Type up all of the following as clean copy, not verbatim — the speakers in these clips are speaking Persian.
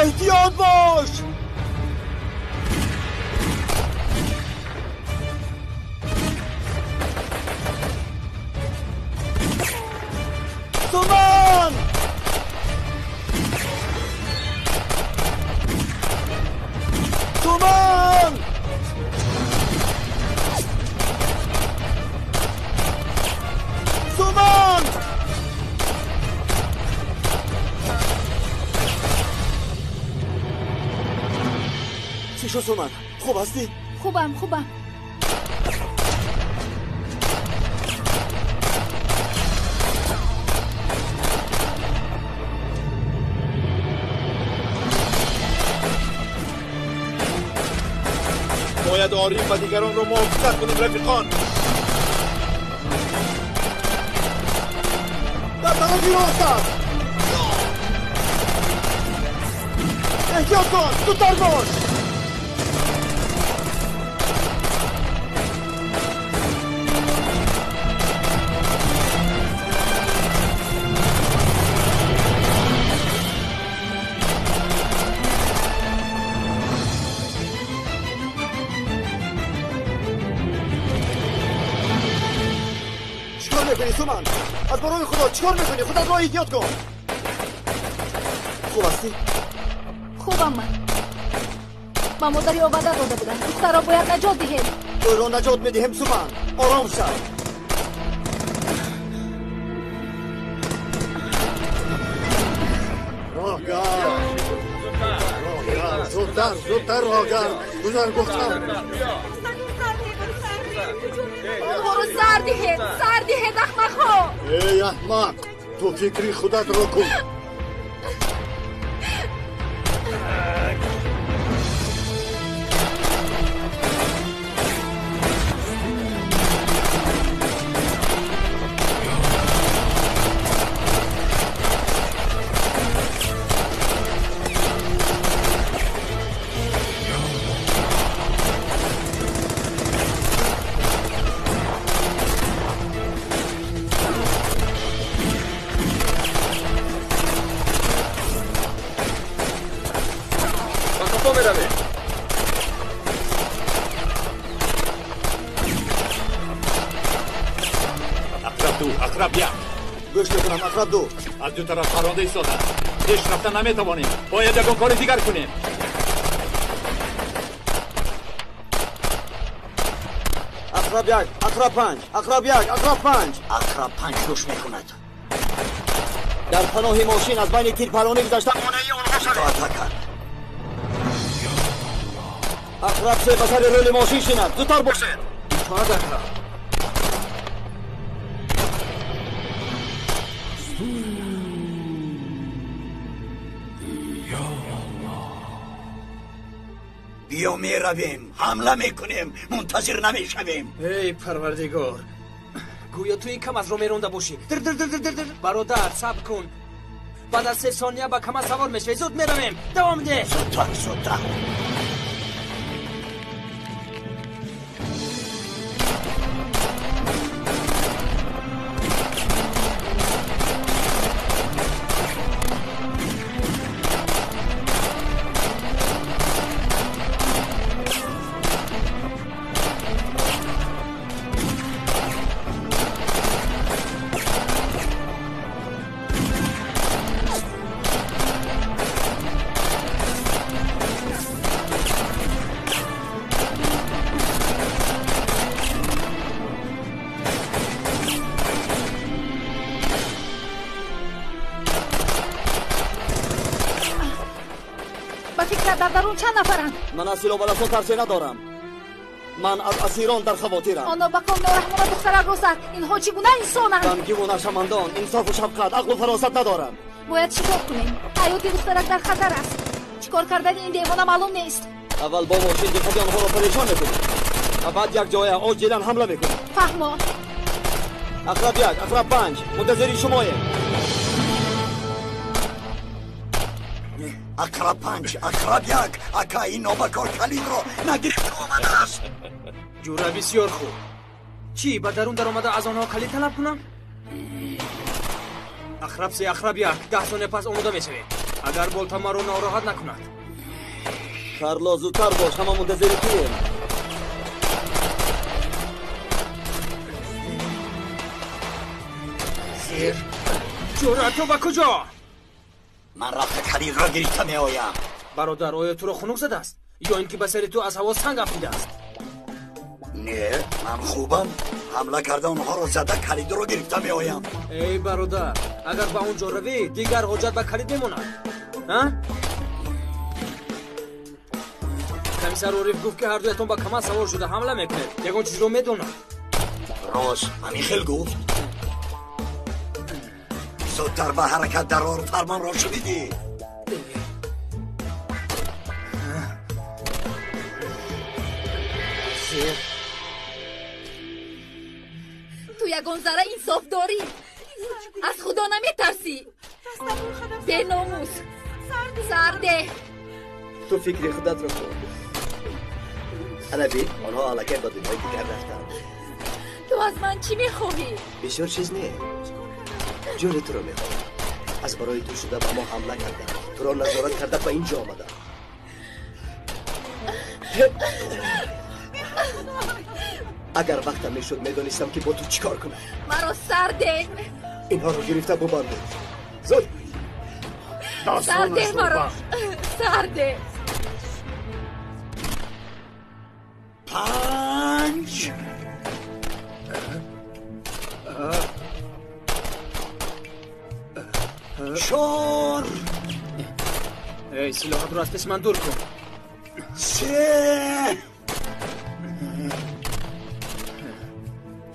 احتیاط باش. سومن سومن سومن چی شد سومن؟ خوب هستی؟ خوبم باید آریم و دیگران رو محافظت کنیم رفیقان. در طرف بیرون هستم. احتیاط کن، زودتر باش. سومن از برای خدا چیکار میکنی؟ خودت را احتیاط کن. خوب هستی؟ خوبم من مادری آباده داده بودن. دختر را باید نجات دهیم. تو را نجات میدهیم سومن. آرام شو. راهگر زودتر راهگر. گذر گفتم. برو سر دهید احمق ها. ای احمق تو فکری خودت رو کن. اقرب دو از دو طرف پرونده ایستادن. پیش رفتن نمیتوانیم. باید یکان کار دیگر کنیم. اقرب یک، اقرب پنج، اقرب یک، اقرب پنج. اقرب پنج روش میکند. در پناه ماشین از بین تیر پرانه گذاشتن مانعی آنها شده. اقرب سه بسر رول ماشین شیند. زودتر باشد. چند اقرب؟ بیا می رویم. حمله میکنیم. منتظر نمیشویم. ای پروردگار گویا توی کم از رو میرونده باشی. در برادر صبر کن. بعد از 3 ثانیه با کم سوار میشوی. زود میرویم. دوام ده. زودتر درون چند نفرند؟ من از سیلو بلاسون ترسی ندارم. من از اسیران در خواطرم. آنها با قوم نورحمان دختر گذر. اینها چگونه انسانند؟ غمگین و نشمندان. انصاف و شفقت عقل و فراست ندارم. باید چیکار کنیم؟ حیات دخترک در خطر است. چیکار کردن این دیوانه معلوم نیست. اول با ماشین دقیقی آنها را پریشان میکنیم و بعد یک جای عاجلا حمله میکنیم. فهمو. اقرب یک، اقرب پنج. منتظری شماییم. اقرب پنج، اقرب یک. اکا این نوبکار کلید رو نگرفت آمده است. جوره بسیار خوب. چی با درون در آمده از آنها کلید طلب کنم؟ اقرب سه، اقرب یک. 10 ثانیه پس آماده میشوید. اگر بولتا ما رو ناراحت نکند. کارلو زودتر باش، همه منتظر توییم. زیر جرأت تو به کجا؟ من رفت کلید را گرفته می آیم. برادر آیا تو رو خنک زده است یا اینکه به سر تو از هوا سنگ افکنده است؟ نه، من خوبم. حمله کرده اونها را زده کلید را گرفته می آیم. ای برادر، اگر به اونجا روی دیگر حجت به کلید میموند. کمیسر عارف گفت که هر دویتون با کمر سوار شده حمله میکنید. یگان چیز رو میدونه. راست، همین خیلی گفت. زودتر به حرکت درار فرمان را شنیدی. تو یگان ذره انصاف داری؟ از خدا نمیترسی؟ به ناموس سرده. تو فکر خودت رو کن. عربی، آنها علکه با دنیای دیگر رفتن. تو از من چی میخواهی؟ بسیار چیز نه. جون تو رو میخواهم. از برای تو شده به ما حمله کرده. تو را نظارت کرده به اینجا آمده. اگر وقتم میشد میدانستم که با تو چیکار کنم. مرا سرده. اینها رو گرفته ببنده. زود. سرده مرا. سرده. 5 4 ای سلاحات رو از پس من دور کن. 3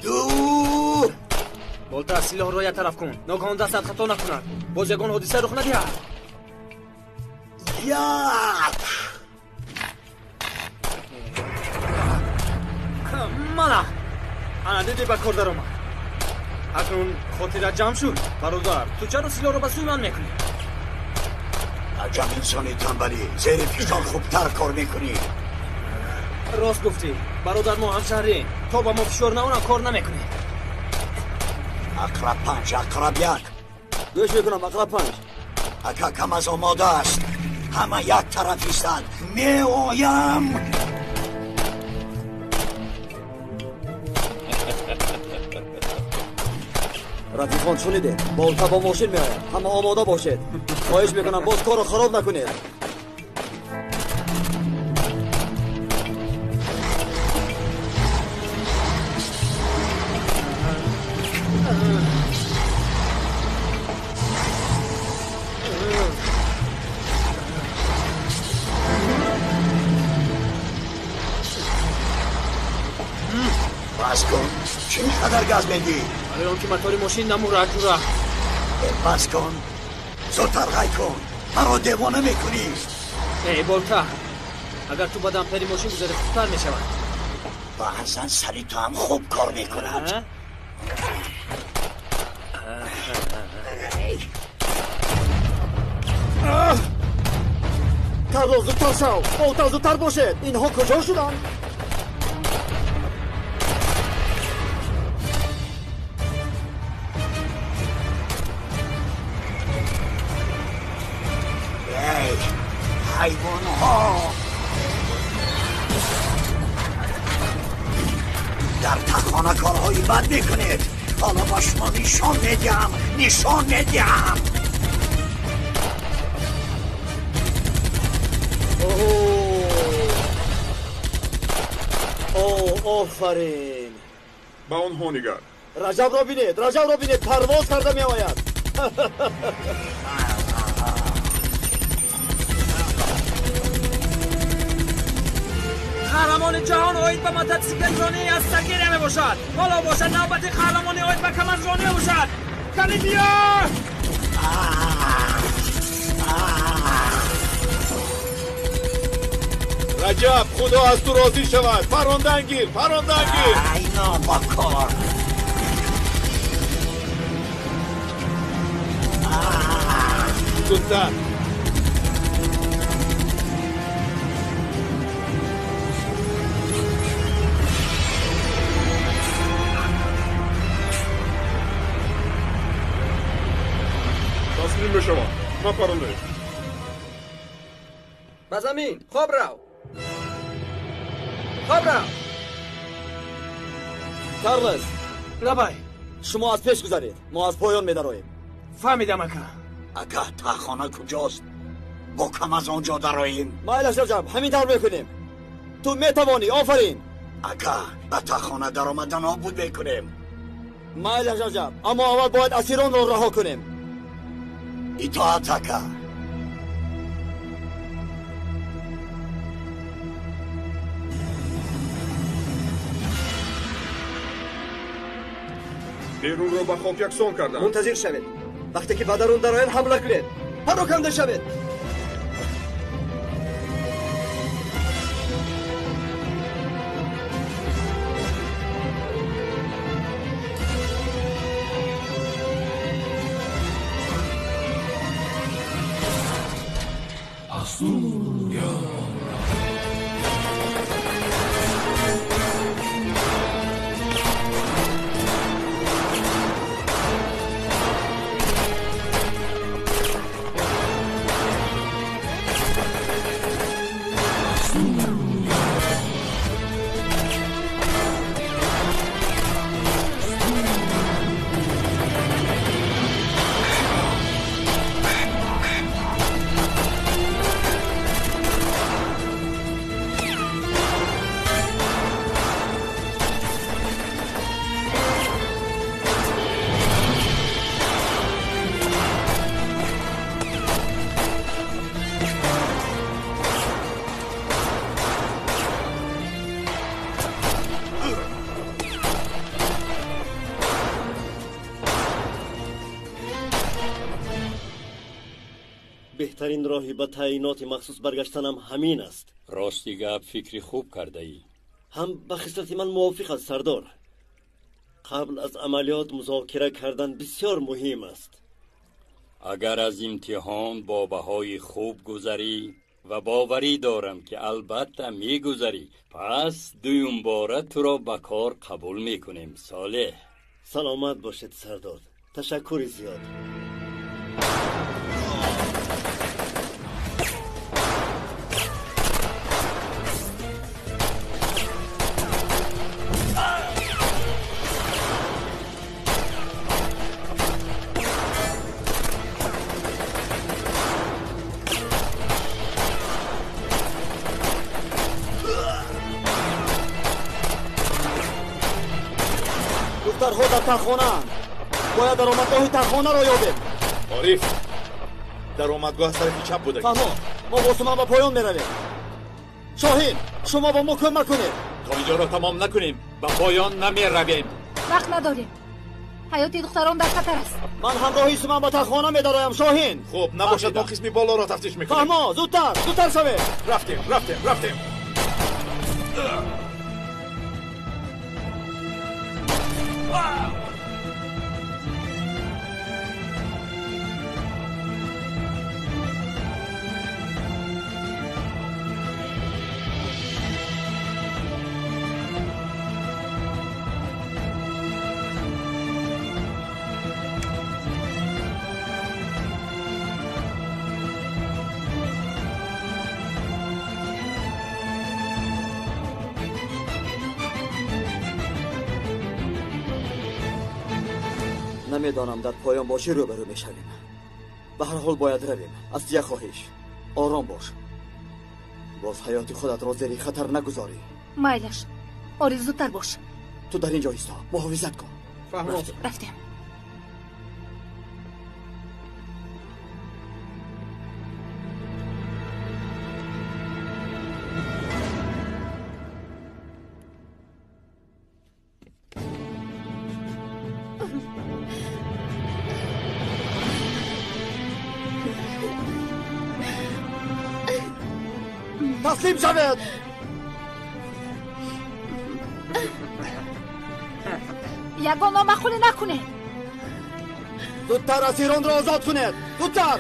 2 بولتا سلاح رو یه طرف کن. ناگهان دستت خطا نکند. باز یگان حادثه رخ ندهد. 1 مانا انا دیدی به کار در اومد. اکنون خاطرت جمع شد. برادر تو چرا سلاح رو به سوی من میکنی؟ عجب انسانی تنبلی. زیر فشار خوبتر کار میکنی. راست گفتی. برادر ما همشهری. تا با ما فشار نمونم کار نمیکنی. اقرب 5 اقرب 1. گوش میکنم. اقرب 5. اکا کم از آماده است. همه یک طرف ایستند. می آیم. رفیقان شنیده. بولتا با ماشین می آید. همه آماده باشید. خواهش میکنم باز کار رو خراب نکنید. بس کن. چقدر گاز میدی؟ الان که موتور ماشین نمورد جورا. بس کن. زودتر غی کن. مرا دیوانه میکنی. ای بولتا، اگر تو بدم پری ماشین بذاره خوبتر میشود. بعضا سری تو هم خوب کار میکند. کارلو زودتر شو. بولتا زودتر باشد. اینها کجا شدن؟ حیوان ها در تخانه کارهایی بد میکنید. حالا با شما نشان میدیم. اوه آفرین. با اون هونیگر رجب را بینید. پرواز کرده می آید. قهرمان جهان اوید به موتورسیکل رانی از سرگیری می باشد. حالا باشد نوبت قهرمانی اوید به کمر رانی باشد. کلیدیا! رجب خدا از تو راضی شود. پراندنگیر اینا با کار. زودتر. تسلیم به شما. ما پرنده. ба замин хоб рав کارلس набай شما از پیش گذارید ما از پایان می‌درویم фаҳмидам ака اگه تاخانه کجاست با کم از آنجا دراییم. مایلش رجب همین طور میکنیم تو میتوانی آفرین اگه به تاخانه در آمدن نابود میکنیم. مایلش رجب اما اول باید اسیران را رها کنیم اطاعت اکا. بیرون رو به خاک یکسان کردن. منتظر شوید وقتی که به درون درایم حمله کنید پراکنده شوید بهترین راهی به تعیینات مخصوص برگشتنم همین است. راستی گپ فکری خوب کرده ای. هم به خصلت من موافق است سردار. قبل از عملیات مذاکره کردن بسیار مهم است. اگر از امتحان با بهای خوب گذری و باوری دارم که البته میگذری پس دویم باره تو را به کار قبول میکنیم. صالح سلامت باشید سردار. تشکر زیاد. دخترها در تخانه باید در آمدگاه تخانه را یابیم. عارف در آمدگاه طرف چپ بوده. فهمو ما با شما به پایان میرویم. شاهین شما با ما کمک کنید. تا اینجا را تمام نکنیم به پایان نمیرویم. وقت نداریم. حیات دختران در خطر است. من همراهی شما به تخانه میدرایم. شاهین خب نباشد ما قسمی بالا را تفتیش میکنیم. فهمو زودتر شوید. رفتیم. نمیدانم در پایان باشی روبرو میشویم. به هر حال باید رویم. از یک خواهش آرام باش. باز حیات خودت را زیر خطر نگذاری. مایلش آری زودتر باش. تو در اینجا ایستا محافظت کن. فهمو رفتیم. تسلیم شوید. یگان نامخولی نکنه. زودتر اسیران را آزاد کنید. زودتر.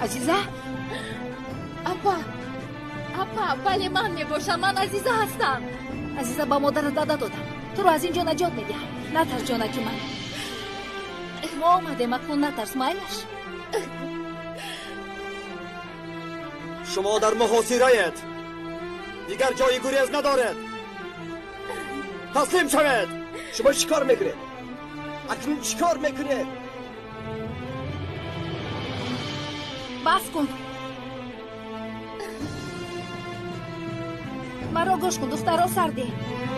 عزیزه اپا بله من میباشم. من عزیزه هستم. عزیزه با مادر داده دادم. تو رو از اینجا نجات میدم. نترس جانکی من. ما آمده مکن، نترس مایلش. شما در محاصره‌اید. دیگر جای گریز ندارد. تسلیم شوید. شما چیکار میکنید؟ اکنون چیکار میکنید؟ بس کن. مرا گوش کن، دخترها سرده.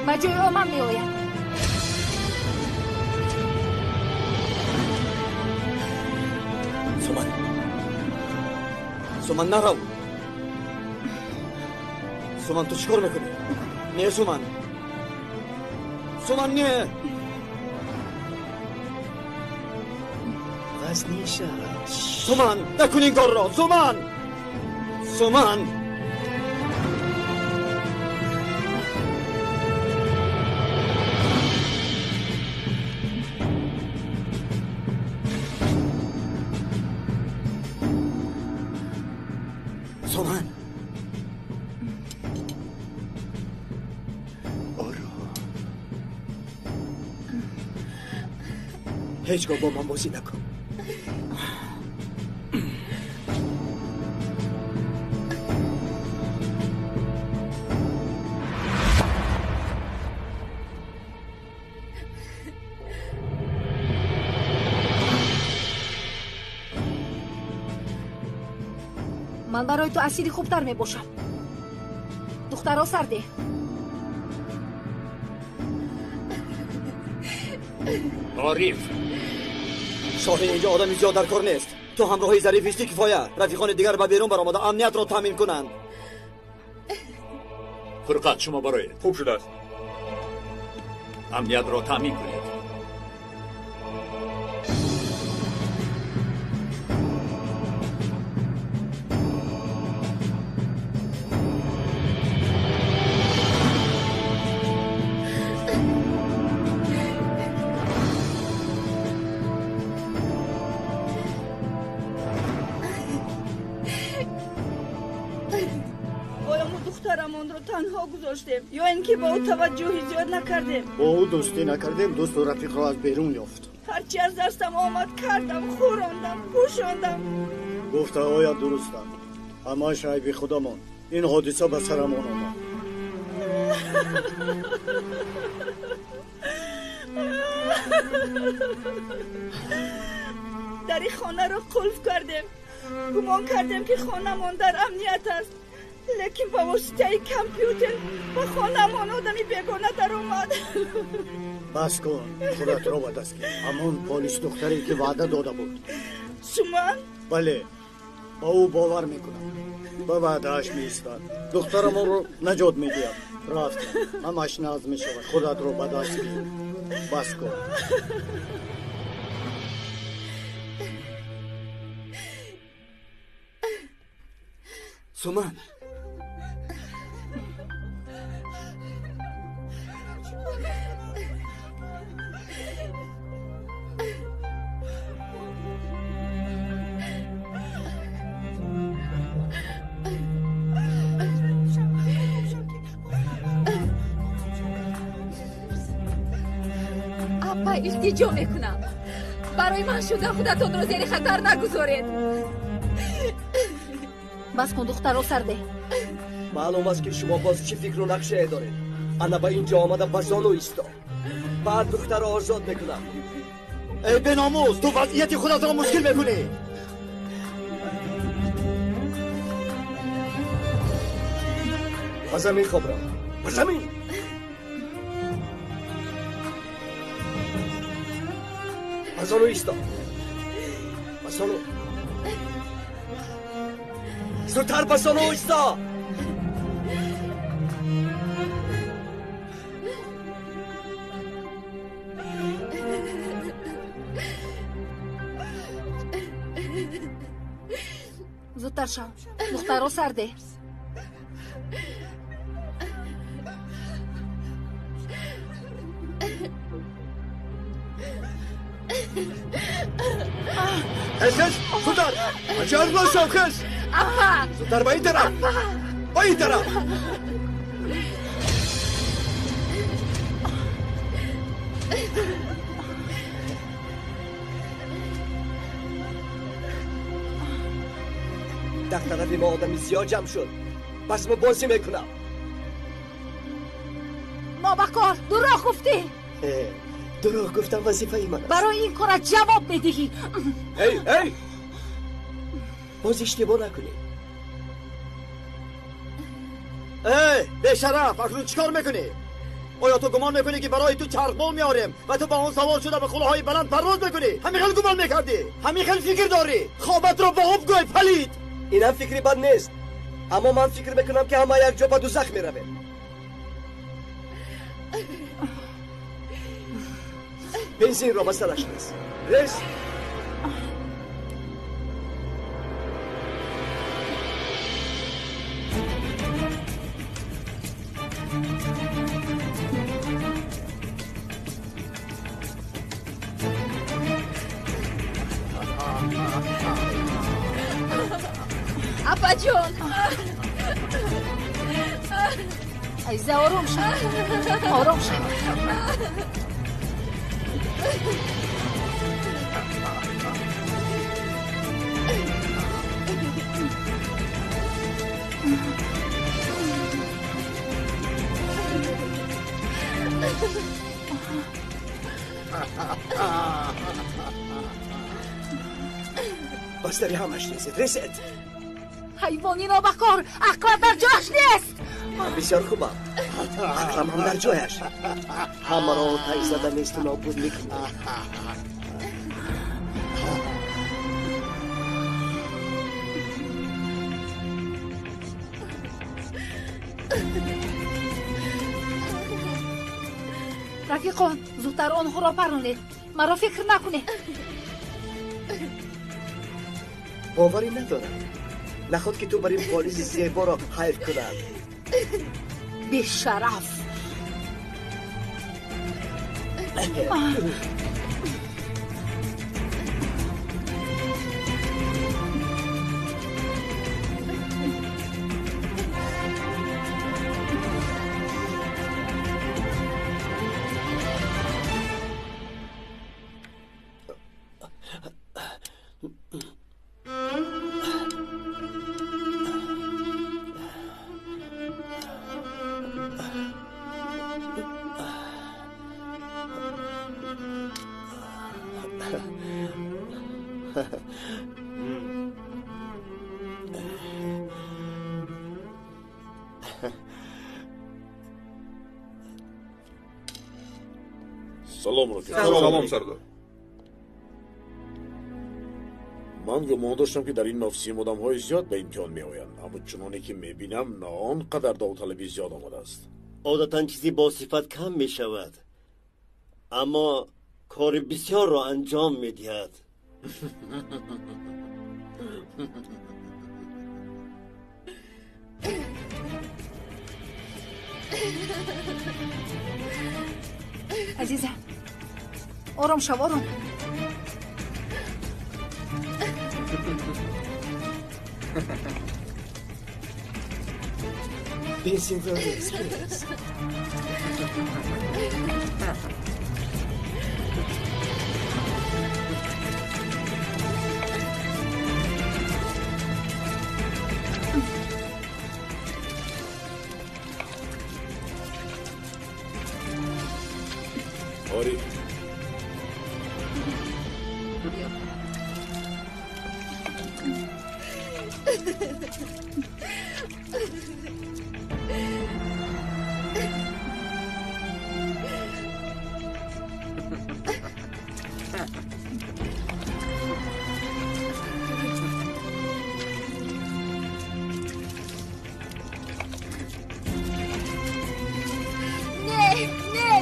به جای من میآید. سومن نرو. سومن تو چیکار میکنی؟ نه سومن. سومن نه. وزنی شهر. سومن نکن این کار را. سومن. سومن. سومن. هیچگاه با من بازی نکن. من برای تو اسیری خوبتر می باشم. دخترها سرده. عارف شاه اینجا آدمی زیاد در کار نیست. تو همراهی ظریفیستی کفایه. رفیقان دیگر به بیرون برآمده امنیت را تامین کنند. فرقت شما برای خوب شده است. امنیت را تامین کنید. تنها گذاشتیم یا اینکه با او توجهی زیاد نکردیم؟ با او دوستی نکردیم. دوست و رفیق را از بیرون یافت. هرچی از دستم آمد کردم، خوراندم، پوشاندم. گفته آیا درست است. اما شاید خودمان این حادثه به سرمان آمد. در این خانه را قلف کردیم. گمان کردیم که خانه‌مان در امنیت است. لیکن با واسطه کامپیوتر با خانه‌مان آدمی بیگانه در اومد. بس کن. خودت را به دست گیر. همون پلیس دختری که وعده داده بود. سومن؟ بله. با او باور میکنم. با وعده‌اش میایستد. دخترم رو نجات میدهد. رفت. همش ناز میشود. خودت را به دست گیر. بس کن. سومن. اپا التجا میکنم برای من شدن خودتون رو زیر خطر نگذارید. بس کن دخترها سرده. معلوم است که شما باز چی فکر و نقشه دارید. انا با اینجا آمده بزانو ایستا. بعد دختر آزاد میکنم. ای به ناموس تو وضعیت خودت را مشکل میکنی. به زمین خبرم. به زمین. بزانو ایستا. بزانو. زودتر بزانو ایستا. زودتر شو. دخترها سرده. کس زودتر. مجاز باشم کس. زودتر با این طرف. با این طرف. دختر ما آدمی زیاد جمع شد پس ما بازی میکنم نابکار دروغ گفتی دروغ گفتم وظیفه ای من است برای این کار جواب میدهی هی باز اشتباه نکنی بیشرف اکنون چیکار میکنی؟ آیا تو گمان میکنی که برای تو چرخبال میاریم و تو با اون سوار شده به خلاهای بلند پرواز میکنی؟ همین خیلی گمان میکردی؟ همین خیلی فکر داری؟ خوابت رو با آب گوی پلید اینم فکری بد نیست اما من فکر میکنم که همه یک جا به دوزخ میرویم بنزین را مسئلهش نیست ریس اپا جون ایزه آروم شد آروم شد بس داری همش نیست رسید حیوانی نابکار عقل در جاش نیست بسیار خوبم عقلم هم در جایش همه را تایی زده نیست و نابود میکنه رفیقان زودتر آنها را پرانید مرا فکر نکنه باوری ندارم نخواد که تو برای پالیس زیبا را حیر کنم به شرف سلام سردار من گمان داشتم که در این مفصل آدم‌های زیاد به امتحان می‌آیند اما چنانه که می‌بینم نه آنقدر داوطلبی زیاد آمده است عادتا چیزی با صفت کم می‌شود اما کار بسیار را انجام می‌دهد عزیزم آرام شو آرام بنزین را ریز ریز آری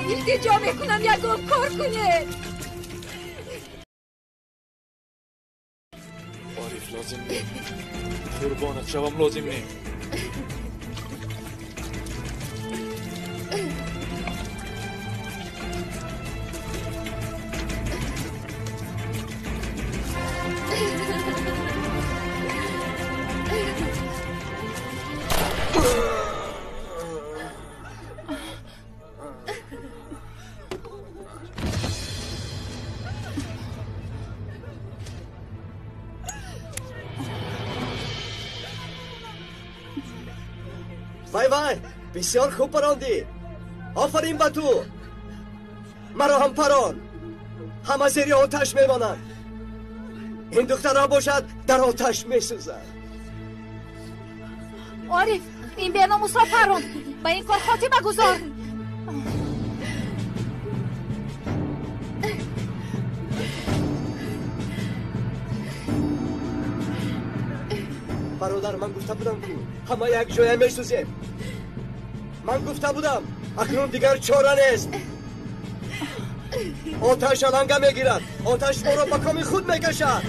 التجا میکنم یکم کار کنه عارف لازم نیم قربانت شوم لازم نیم وای وای بسیار خوب پراندی. آفرین به تو. مرا هم پران. همه زیر آتش میمانند. این دخترها باشد در آتش میسوزد. عارف این برناموس را پران. به این کار خاتمه گذار. برادر من گفته بودم که همه یک جای میسوزیم. من گفته بودم اکنون دیگر چاره نیست. آتش علنگه میگیرد. آتش ما را به کام خود میکشد.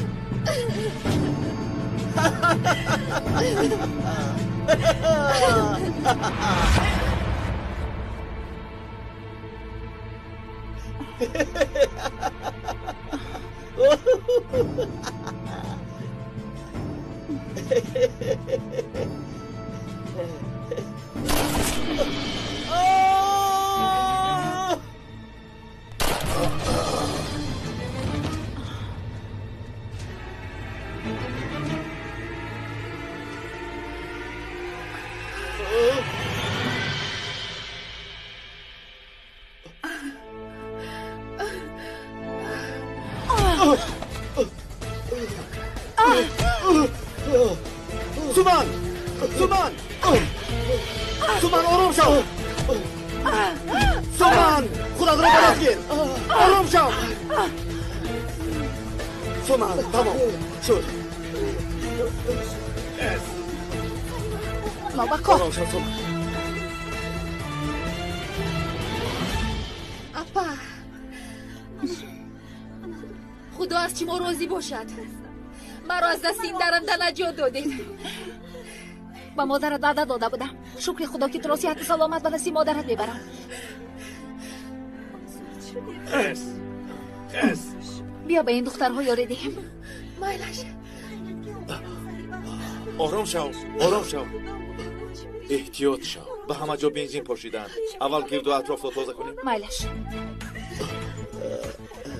سومن سومن سومن آرام شو. سومن خودت را بلد گیر. آرام شو. سومن تمام شد. نوبکو آرام شو سومن. اپا خدا از چی ما راضی باشد. مرا از دست این درنده نجات دادید. با مادرت وعده داده بودم شکر خدا که تو را صحت سلامت به دست مادرت میبرم. بیا به این دخترها یاری دهیم. مایلش آرام شو آرام شو. احتیاط شو. به همه جا بنزین پاشیدن. اول گرد و اطراف را تازه کنیم. مایلش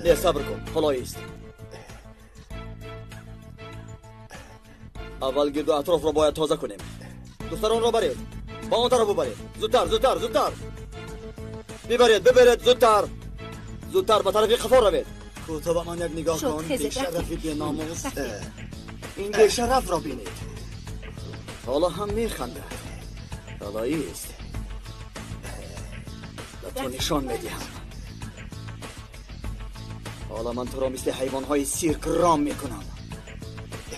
نه صبر کن. حالا ایست. اول گرد و اطراف را باید تازه کنیم. دختران را برید. با آن طرف ببرید. زودتر زودتر زودتر. ببرید زودتر. زودتر به طرف خفا روید. تو به من یک نگاه کن. بیشرفی بی ناموس. این بیشرف را بینید. حالا هم میخنده. حالا ایست. به تو نشان میدیم. حالا من تو را مثل حیوانهای سیرک رام میکنم.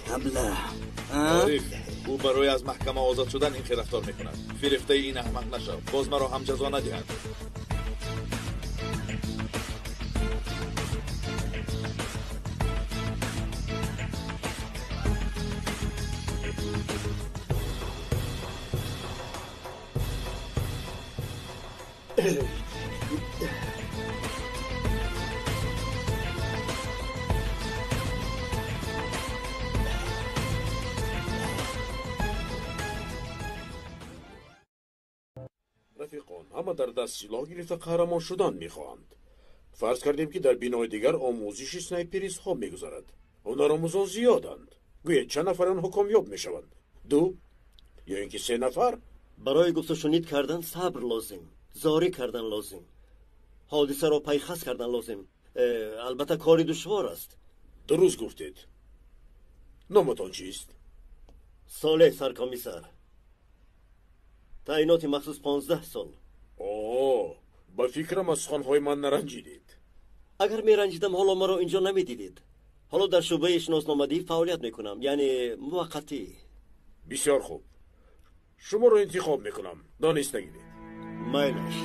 حمله. عارف او برای از محکمه آزاد شدن این رفتار میکند. فریفته این احمق نشو. باز مرا هم جزا ندهند. رفیقان همه در دست سلاح گرفته قهرمان شدن میخواهند. فرض کردیم که در بینای دیگر آموزش سنایپریست ها میگذارد. هنرآموزان زیادند. گویا چند نفر آنها کامیاب میشوند؟ 2 یا اینکه 3 نفر؟ برای گفت و شنید کردن صبر لازم. زاری کردن لازم. حادثه را پیخست کردن لازم. البته کاری دشوار است. درست گفتید. نامتان چیست؟ صالح سرکمیسر. تعینات مخصوص 15 سال. با فکرم از خانهای من نرنجیدید. اگر میرنجیدم حالا مرا اینجا نمیدیدید. حالا در شعبه شناسنامه‌ای فعالیت میکنم، یعنی موقتی. بسیار خوب. شما رو انتخاب میکنم. دانست نگیرید. مایلش.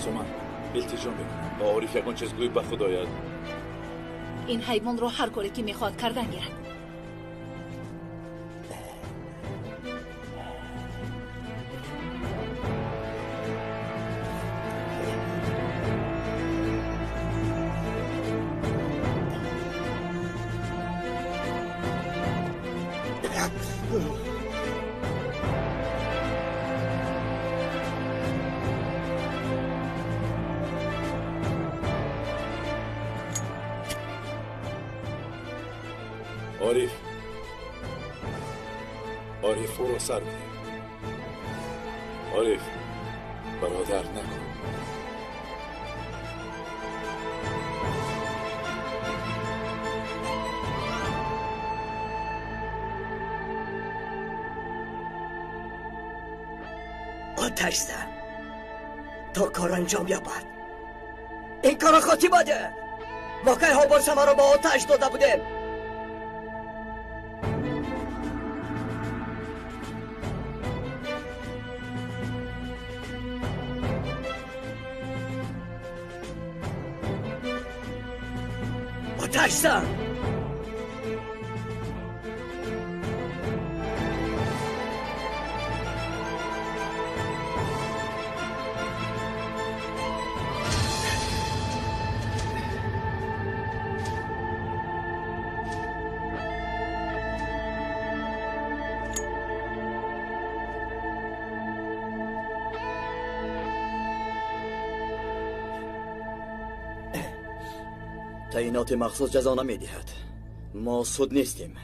سومن التجا میکنم با عارف یکان چیز گوی به خدایت. این حیوان رو هر کاری که میخواد کردن میرن. عارف او را سر ده. عارف برادر نکن. آتش زن تا کار انجام یابد. این کار خاطی بده. ما که ها برسه ما رو با آتش داده بودیم. آتش زن تعیینات مخصوص جزا نمیدهد. ما سود نیستیم،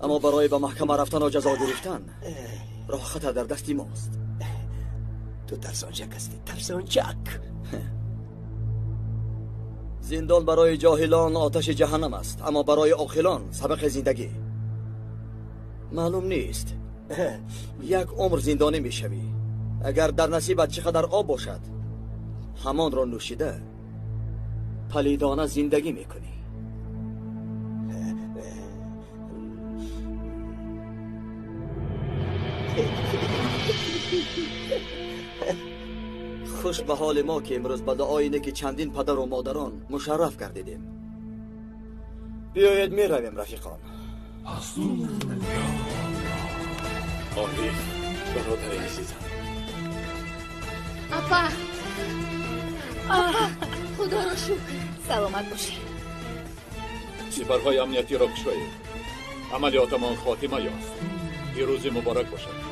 اما برای به محکمه رفتن و جزا گرفتن راه خطر در دستی ماست. تو ترسانچک هستی، ترسانچک. زندان برای جاهلان آتش جهنم است، اما برای عاقلان سبق زندگی. معلوم نیست یک عمر زندانی میشوی. اگر در نصیبت چقدر آب باشد همان را نوشیده پلیدانه زندگی میکنی. خوش به حال ما که امروز به دعای که چندین پدر و مادران مشرف گردیدیم. بیایید می رویم رفیقان. عارف برادر عزیزم. اپا خدا را شکر. سلامت باشی. سپرهای امنیتی را کشوید. عملیاتمان خاتمه یافت. پیروزی مبارک باشد.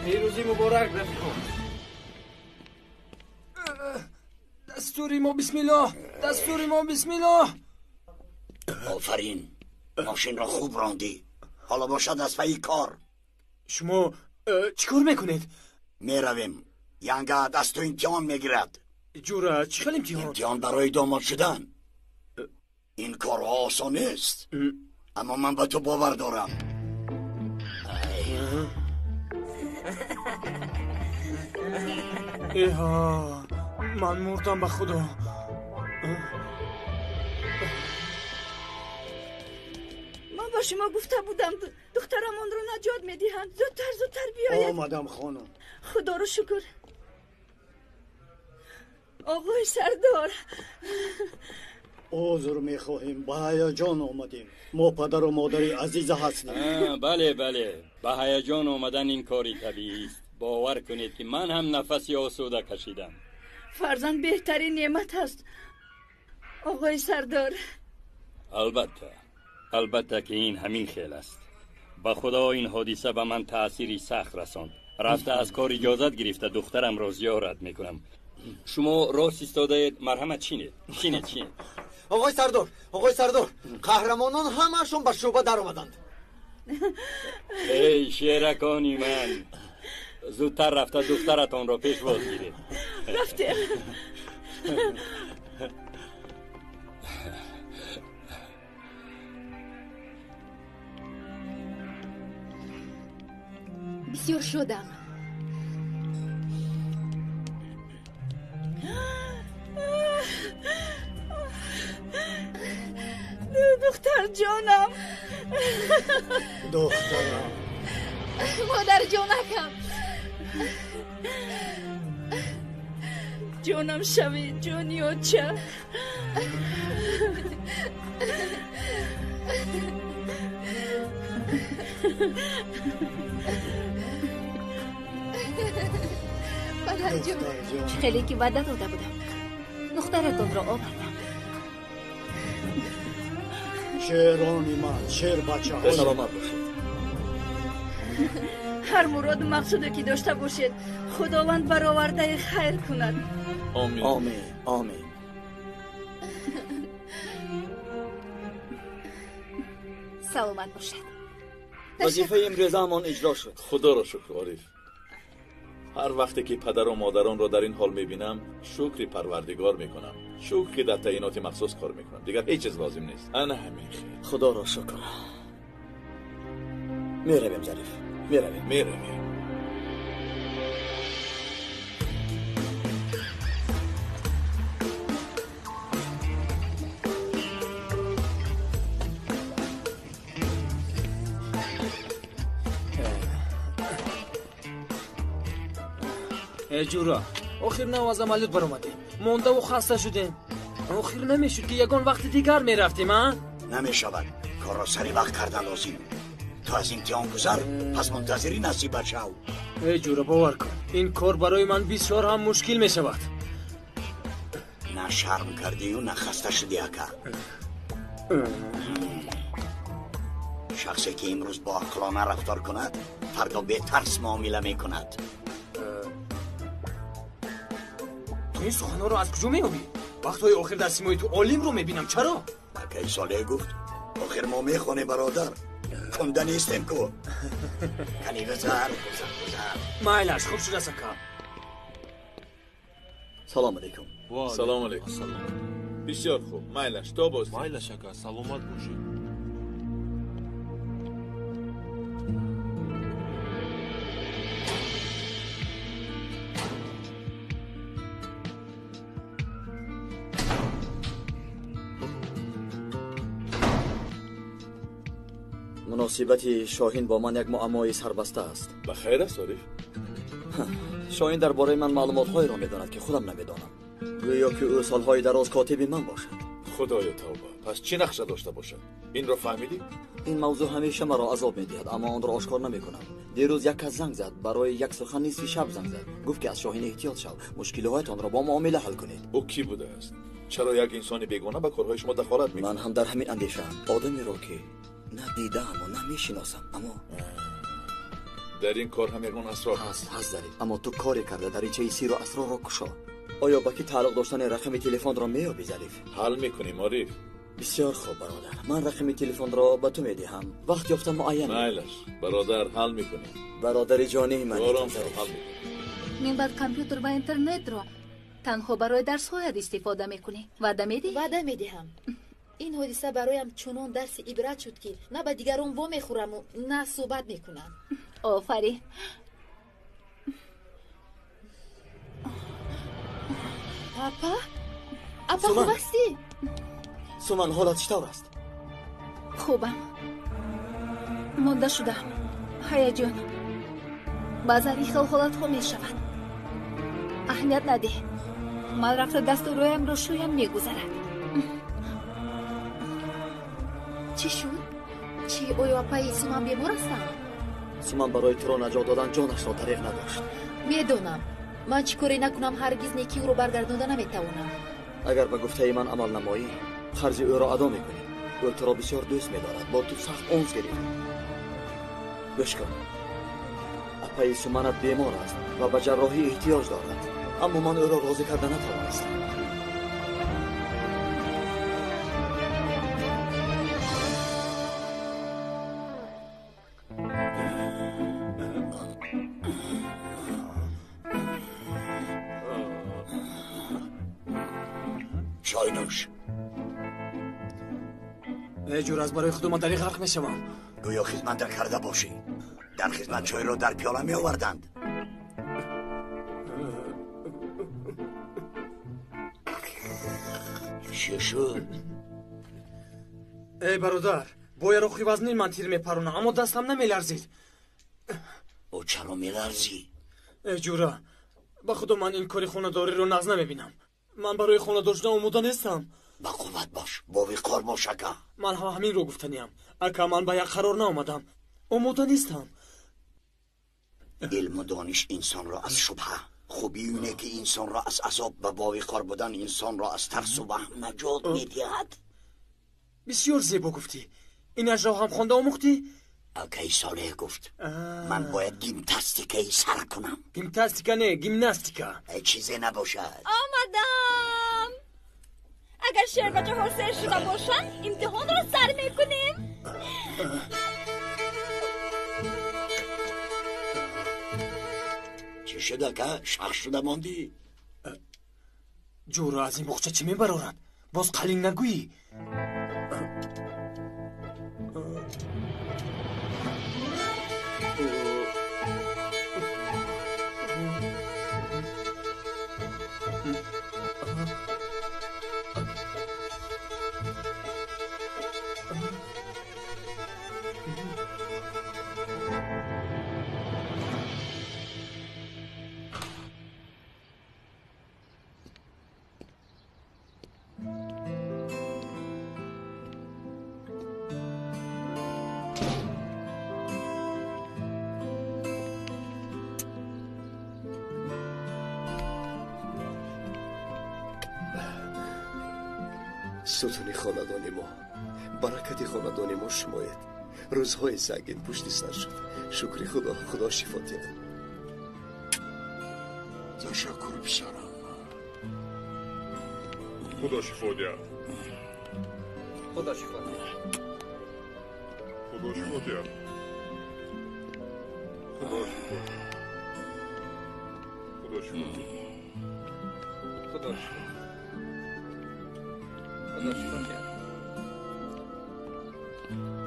پیروزی مبارک رفیقان. دستوری ما بسم الله. دستوری ما بسم الله. آفرین، ماشین را خوب راندی. حالا باشد از پی کار. شما چیکار میکنید؟ میرویم. ینگه دست تو امتحان میگیرد. جوره چی خیلی امتحان؟ امتحان برای داماد شدن. این کارها آسان نیست، اما من به تو باور دارم. ایها من مردم به خدا. من با شما گفته بودم دخترمان رو نجات میدهند. زودتر بیاید. آمدم خانم. خدا رو شکر. آقای سردار، عذر میخواهیم، به هیجان آمدیم. ما پدر و مادری عزیز هستیم. بله به هیجان آمدن این کاری طبیعی است. باور کنید که من هم نفسی آسوده کشیدم. فرزند بهترین نعمت است آقای سردار. البته که این همین خیل است. به خدا این حادثه به من تأثیری سخت رساند. رفته از کار اجازت گرفته دخترم را زیارت میکنم. شما راست ایستاده مرحمت چینید. آقای سردار، قهرمانان همه‌شون به شعبه در آمدند. ای شیرکانی من، زودتر رفته دخترتان را پیش باز گیرید. رفتیم. بسیار شدم. دختر جانم. دخترم مادر جونکم جونم شوی جونیوچه مادر جون خیلی که وعده داده بودم دخترتون را آوردم شیرانی من شیر بچه ها سلامت باشید هر مراد و مقصودی که داشته باشید خداوند برآورده خیر کند آمین آمین آمین سلامت باشد وظیفه امروزمان اجرا شد خدا را شکر عارف هر وقتی که پدر و مادران را در این حال میبینم شکری پروردگار میکنم شکر که در تعیینات مخصوص کار میکنم دیگر هیچ چیز لازم نیست انا همین خیر خدا را شکر میرویم ظریف میرویم ای جورا آخر نواز عملیات برآمدیم مونده و خسته شدیم آخر نمیشد که یگان وقت دیگر میرفتیم ها نمیشود کار را سری وقت کردن لازم تو از امتحان گذر پس منتظری نصیبت شو ای جورا باور کن این کار برای من بسیار هم مشکل میشود نه شرم کردی و نه خسته شدی اکا شخصی که امروز با عقلانه رفتار کند فردا به ترس معامله میکند تو این سخنها رو از کجا میابی؟ وقتهای آخر در سیمای تو عالم رو میبینم چرا؟ کی ساله گفت آخر ما میخونه برادر کنده نیستیم کو کنی گذر مایلش خوب شده سکا سلام علیکم سلام علیکم بسیار خوب مایلش تا باز مایلش اکا سلامت باشید مناسبت شاهین با من یک معمای سربسته است بخیر است عارف شاهین درباره من معلومات‌هایی را می‌داند که خودم نمی‌دانم گویا که او سال‌های دراز کاتب من باشد خدایا توبه پس چی نقشه داشته باشد این را فهمیدی این موضوع همیشه مرا عذاب می‌دهد اما آن را آشکار نمی‌کنم دیروز یک کس زنگ زد برای یک سخن نصف شب زنگ زد گفت که از شاهین احتیاط شو مشکلاتتان را با معامله حل کنید او کی بوده است چرا یک انسان بیگانه به کارهای شما دخالت می‌کند من هم در همین اندیشه‌ام آدمی را که نه دیدم و نه میشناسم اما در این کار هم یگان اسرار هست دارید اما تو کاری کرده دریچه سیر و اسرار را کشا آیا با کی تعلق داشتن رقم تلفن را میابی ظریف حل میکنیم عارف بسیار خوب برادر من رقم تلفن را به تو میدهم وقت یافتم معین مایلش برادر حل میکنیم برادر جانی من آرام شو حل میکنیم من بعد کامپیوتر و اینترنت را تنها برای درس هایت استفاده میکنی وعده میدی؟ وعده میدهم این حادثه برایم چنان درس عبرت شد که نه به دیگران وا میخورم و نه صحبت میکنم آفرین اپا خوب هستی؟ سومن حالت چطور است؟ خوبم مانده شدم هیجان بعضا این خیل حالت ها میشود اهمیت نده من رفت دست و رویم رو شویم میگذرد چی شد؟ چی آیا اپای سومن بیمار هستم؟ سومن برای تو را نجات دادن جانش را طریق نداشت میدونم من چی کاری نکنم هرگز نیکی او رو برگردانده نمیتوانم اگر به گفته من عمل نمایی خرج او را ادا میکنی او تو را بسیار دوست میدارد با تو سخت اونس گرفت گوش کن اپای سومنت بیمار است و به جراحی احتیاج دارد اما من او را راضی کرده نتوانستم چای نوش ای جور از برای خودمان در این غرق میشوم گویا خدمت در کرده باشی در خدمت چای را در پیاله می آوردند چی شد؟ ای برادر باید رو وزنی من تیر میپرونم اما دستم نمیلرزید او چرا میلرزی؟ جورا با خدا من این کاری خونه‌داری رو ناز نمیبینم. من برای خونه‌دار شدن آماده نیستم. با قوت باش، با وقار باش اکا. من همین رو گفتنیم. اکا من به یک قرار نآمدم. آماده نیستم. علم و دانش انسان را از شبهه، خوبی اینه که انسان را از عذاب و با وقار بودن انسان را از ترس و وهم نجات میدهد. بسیار زیبا گفتی. اینش را هم خوانده آموختی؟ اکی صالح گفت من باید گیمناستیکای سر کنم. گیمناستیکا نه، گیمناستیکا. چیزی نباشد. آمدم. اگر شربت حاصل شده باشن امتحان را سر میکنیم. چی شده که شخ شده ماندی؟ جورا از این بخچه چی میبرارد؟ باز قلین نگویی. ستون خاندان ما، برکت خاندان ما شماید. روزهای سنگین پشت سر شد. شکر خدا، خدا شفا دهد. تشکر پسرم. خدا شفا دهد. خدا شفا دهد. خدا شفا دهد. خدا شفا دهد. خدا شفا دهد. خدا شفا.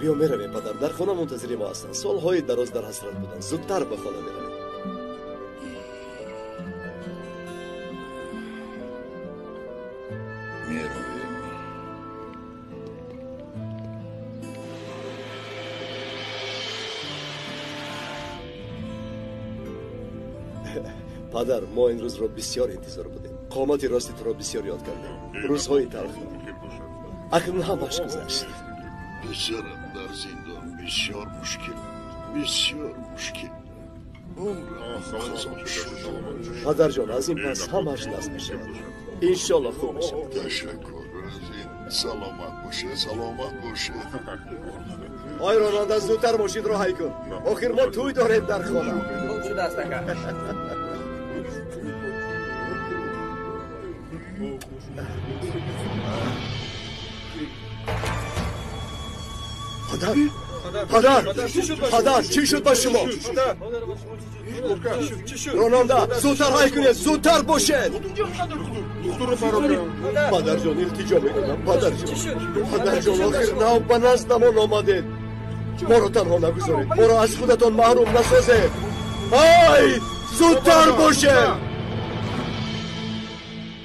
بیا میرویم پدر، در خانه منتظر ما هستند. سالهای دراز در حسرت بودن. زودتر به خانه میرویم. پدر، ما این روز را بسیار انتظار بودیم. قامت راستی تو را بسیار یاد کردیم. روزهای تلخ اکنون همش گذشت. پسرم در زندان بسیار مشکل، بسیار مشکل. پدر جان، از این پس همش نصب می شود. انشالله خوب می شود. تشکر رازین. سلامت باشه، سلامت باشه. آی راننده، زودتر ماشین را حی کن. آخر ما توی داریم در خانه. خوب شده است اکا. پدر چی شد با شما؟ راننده، زودتر حی کنید، زودتر باشید. پدر جان، التجا میکنم. پدر جان آخر نو به نزدمان آمدید. ما رو تنها نگذارید، ما رو از خودتان محروم نسازید. های زودتر باشید.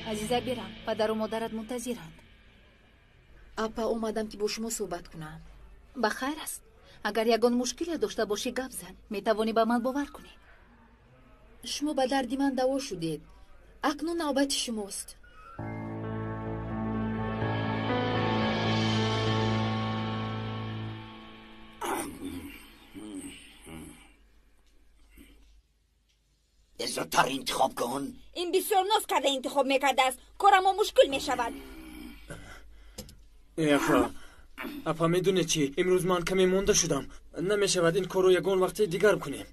عزیزه برم، پدر و مادرت منتظرند. اپا اومدم که با شما صحبت کنم. بخیر است. اگر یگان مشکلی داشته باشی گپ زن، میتوانی به من باور کنی. شما به دردی من دوا شدید. اکنون نوبت شماست. زودتر انتخاب کن. این بسیار ناز کرده انتخاب میکرده است. کارم مشکل میشود. اپا میدونه چی؟ امروز من کمی مونده شدم. نمیشود این کارو یگان وقتی دیگر کنیم.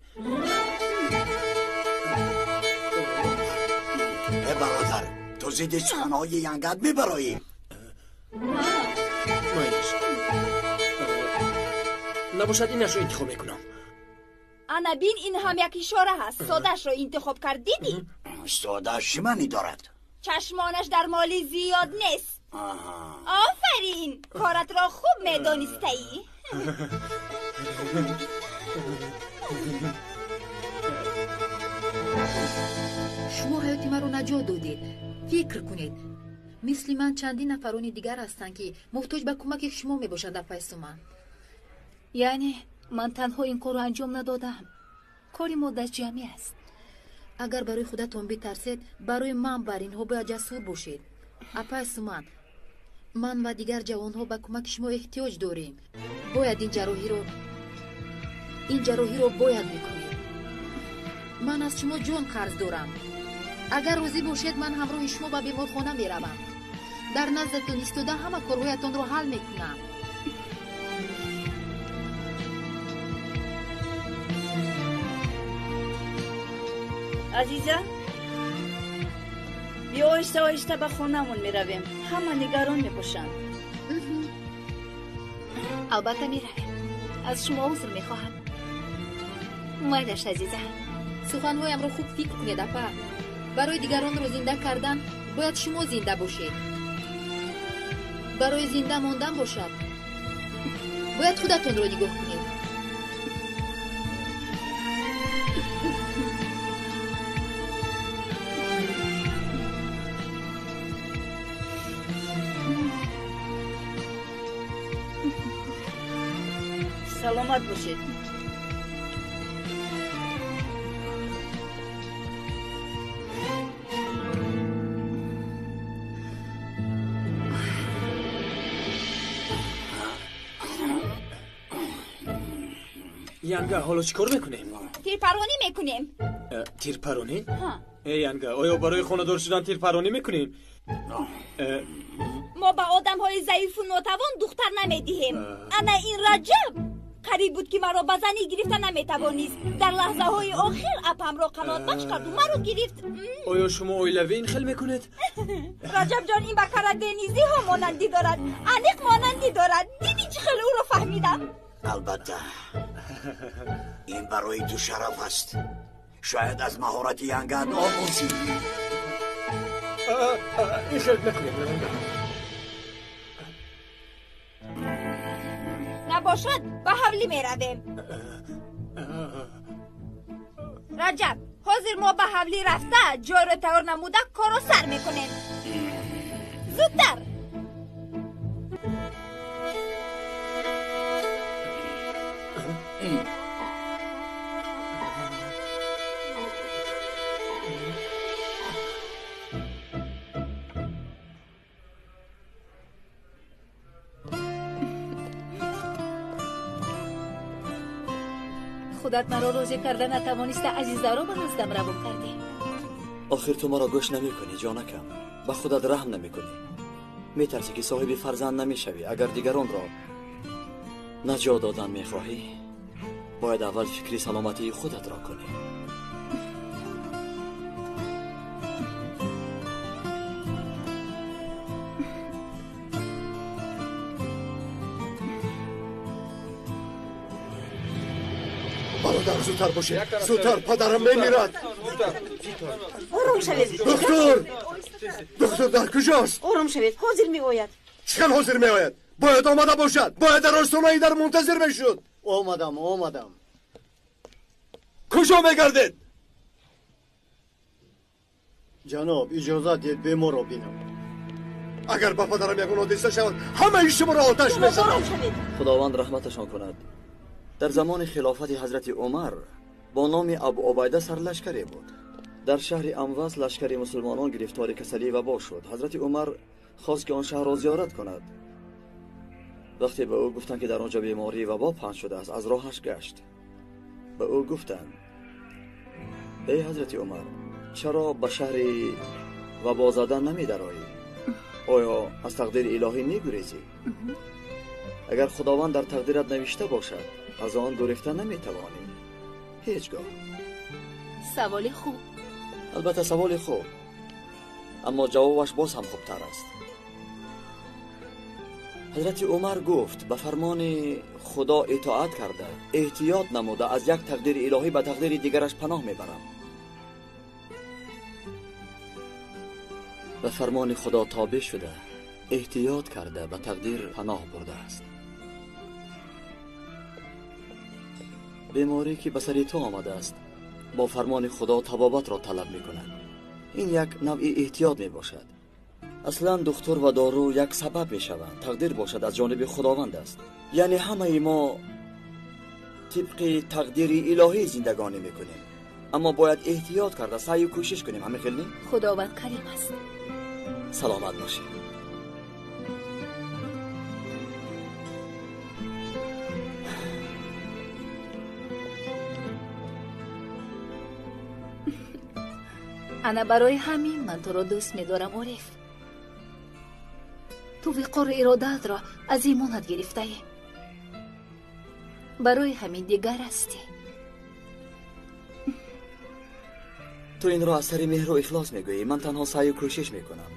برادر، تو زیدی سخنهای ینگت میبرایی. نباشد اینش رو انتخاب میکنم. انا بین این هم یک اشاره هست. سادش رو انتخاب کرد دیدی؟ سادش چه معنی دارد؟ چشمانش در مالی زیاد نیست. آفرین، کارت را خوب میدانسته ای. شما حیات من رو نجات دادید. فکر کنید، مثل من چندین نفرانی دیگر هستند که محتاج به کمک شما میباشند در پس من. یعنی من تنها این کار رو انجام ندادم. کاری مدت جمعی است. اگر برای خودتون بترسید برای من بر اینها باید جسور باشید. اپای سومن، من و دیگر جوانها به کمک شما احتیاج داریم. باید این جراحی رو باید بکنید. من از شما جان قرض دارم. اگر روزی باشید من همراه شما به بیمارخانه میروم. در نزدتون ایستاده همه کارهایتان رو حل میکنم. عزیزه بیا آهسته آهسته به خونمون میرویم. همه نگران میباشند. البته میرویم. از شما عذر میخواهم. مایدش عزیزه. سخنهایم رو خوب فکر کنید اپا. برای دیگران رو زنده کردن باید شما زنده باشید. برای زنده ماندن باشد باید خودتون رو نگاه کنید. سلامت باشید. ینگه حالا چیکار میکنیم؟ تیرپرانی میکنیم. تیرپرانی؟ ها. ای ینگه آیا برای خانه‌دار شدن تیرپرانی میکنیم؟ ما به آدم های ضعیف و ناتوان دختر نمیدهیم. انا این رجب قریب بود که مرا به زنی گرفته نمیتوانیست. در لحظه های آخر اپم را قنات بخش کرد و مرا گرفت. آیا شما اویلوی این خیل میکنید؟ رجب جان این بکره دنیزی ها مانندی دارد. انیق مانندی دارد. دیدی چه خیلی او را فهمیدم. البته این برای تو شرف است. شاید از مهارت ینگت آموزی. این خیلی نکنیم. نباشد به حولی میرویم. رجب حاضر ما به حولی رفته جای رو تیار نموده کارو سر میکنیم. زودتر. خودت مرا روزی کرده نتوانسته عزیزه رو به نزدم روان کردی. آخر تو مرا گوش نمی کنی جانکم. به خودت رحم نمی کنی. می ترسی که صاحب فرزند نمی شوی. اگر دیگران را نجات دادن می خواهی باید اول فکری سلامتی خودت را کنی. برادر زودتر باشید. زودتر پدرم میمیرد. آرام شوید. دکتر در کجاست؟ آرام شوید. حاضر می آید. چکن حاضر می آید؟ باید آمده باشد. باید در آستانه در منتظر بشود. آمدم. کجا میگردید؟ جناب اجازه دید بیمار را بینم. اگر با پدرم یکون حادثه شود همه شما را آتش میزنم. خداوند رحمتشان کند. در زمان خلافت حضرت عمر با نام ابو عبیده سرلشکری بود. در شهر امواس لشکر مسلمانان گرفتار کسلی وبا شد. حضرت عمر خواست که آن شهر را زیارت کند. وقتی به او گفتند که در آنجا بیماری وبا پنهان شده است از راهش گشت. به او گفتند ای حضرت عمر چرا به شهر وبا زدن نمی درآیی؟ آیا از تقدیر الهی می گریزی؟ اگر خداوند در تقدیرت نوشته باشد از آن گریخته نمی توانی هیچگاه. سوال خوب. البته سوال خوب، اما جوابش باز هم خوبتر است. حضرت عمر گفت به فرمان خدا اطاعت کرده احتیاط نموده از یک تقدیر الهی به تقدیر دیگرش پناه میبرم. به فرمان خدا تابع شده احتیاط کرده به تقدیر پناه برده است. بیماری که به سر تو آمده است با فرمان خدا طبابت را طلب می کند. این یک نوع احتیاط می باشد. اصلا دکتر و دارو یک سبب می شوند. تقدیر باشد از جانب خداوند است. یعنی همه ما طبق تقدیر الهی زندگانی میکنیم، اما باید احتیاط کرده سعی و کوشش کنیم. همه خیلی خداوند کریم است. سلامت باشی. انا برای همین من تو را دوست می‌دارم عارف. تو وقار ارادت را از ایمانت گرفته ای. برای همین دیگر هستی. تو این را از سر مهر و اخلاص میگویی، من تنها سعی و کوشش میکنم.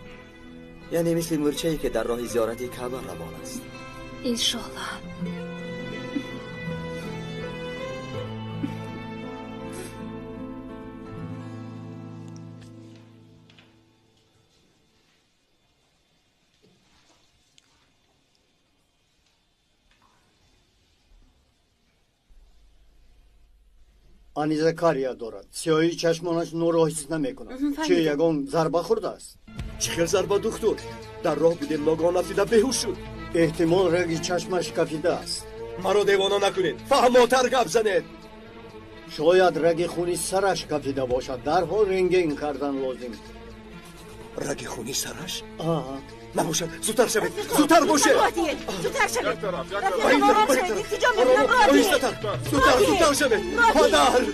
یعنی مثل مورچه‌ای که در راه زیارت کعبه روان است. انشالله. آنیزه کاریا دارد. سیاهی چشمانش نور را حس نمیکند. چه یگان ضربه خورده است؟ چه ضربه دکتر؟ در راه بودیم ناگهان افتیده بیهوش شد. احتمال رگ چشمش کفیده است. مرا دیوانه نکنید، فهماتر گپ زنید. شاید رگ خونی سرش کفیده باشد، درحال رنگین کردن لازم. رگ خونی سرش؟ آه نباشد، زودتر شوید، زودتر باشه. زودتر شوید. زودتر شوید. پدر!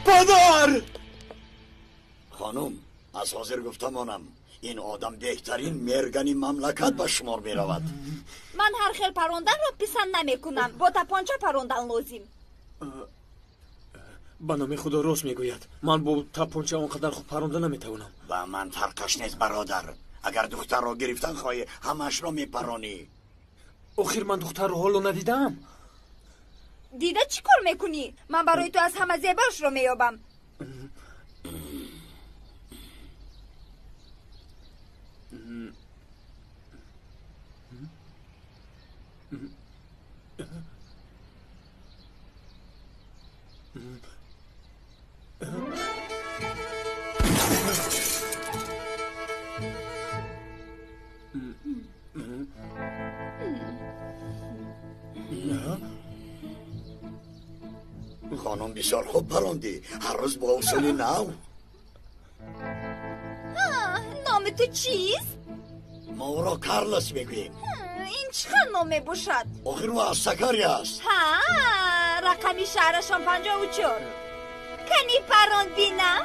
پدر! خانم، از حاضر گفتمانم این آدم بهترین مرگنی مملکت به شمار می رود. من هر خیل پروندن را پسند نمی کنم. با تپانچه پروندن لازم. به نام خدا راست میگوید. من با تپانچه اونقدر خوب پرونده نمیتوانم. و من فرقش نیست برادر. اگر دختر را گرفتن خواهی همش را میپرانی. آخر من دختر رو حالو ندیدم. دیده چی کار میکنی؟ من برای تو از همه زیباش رو میابم. خانم بسیار خوب پروندی. هر روز با اصول نو. نام تو چیست؟ ما او را کارلس میگوییم. این چقدر نامه باشد؟ آخر او از سکاری است. رقمی شهرشان 54. کنی پروند بینم؟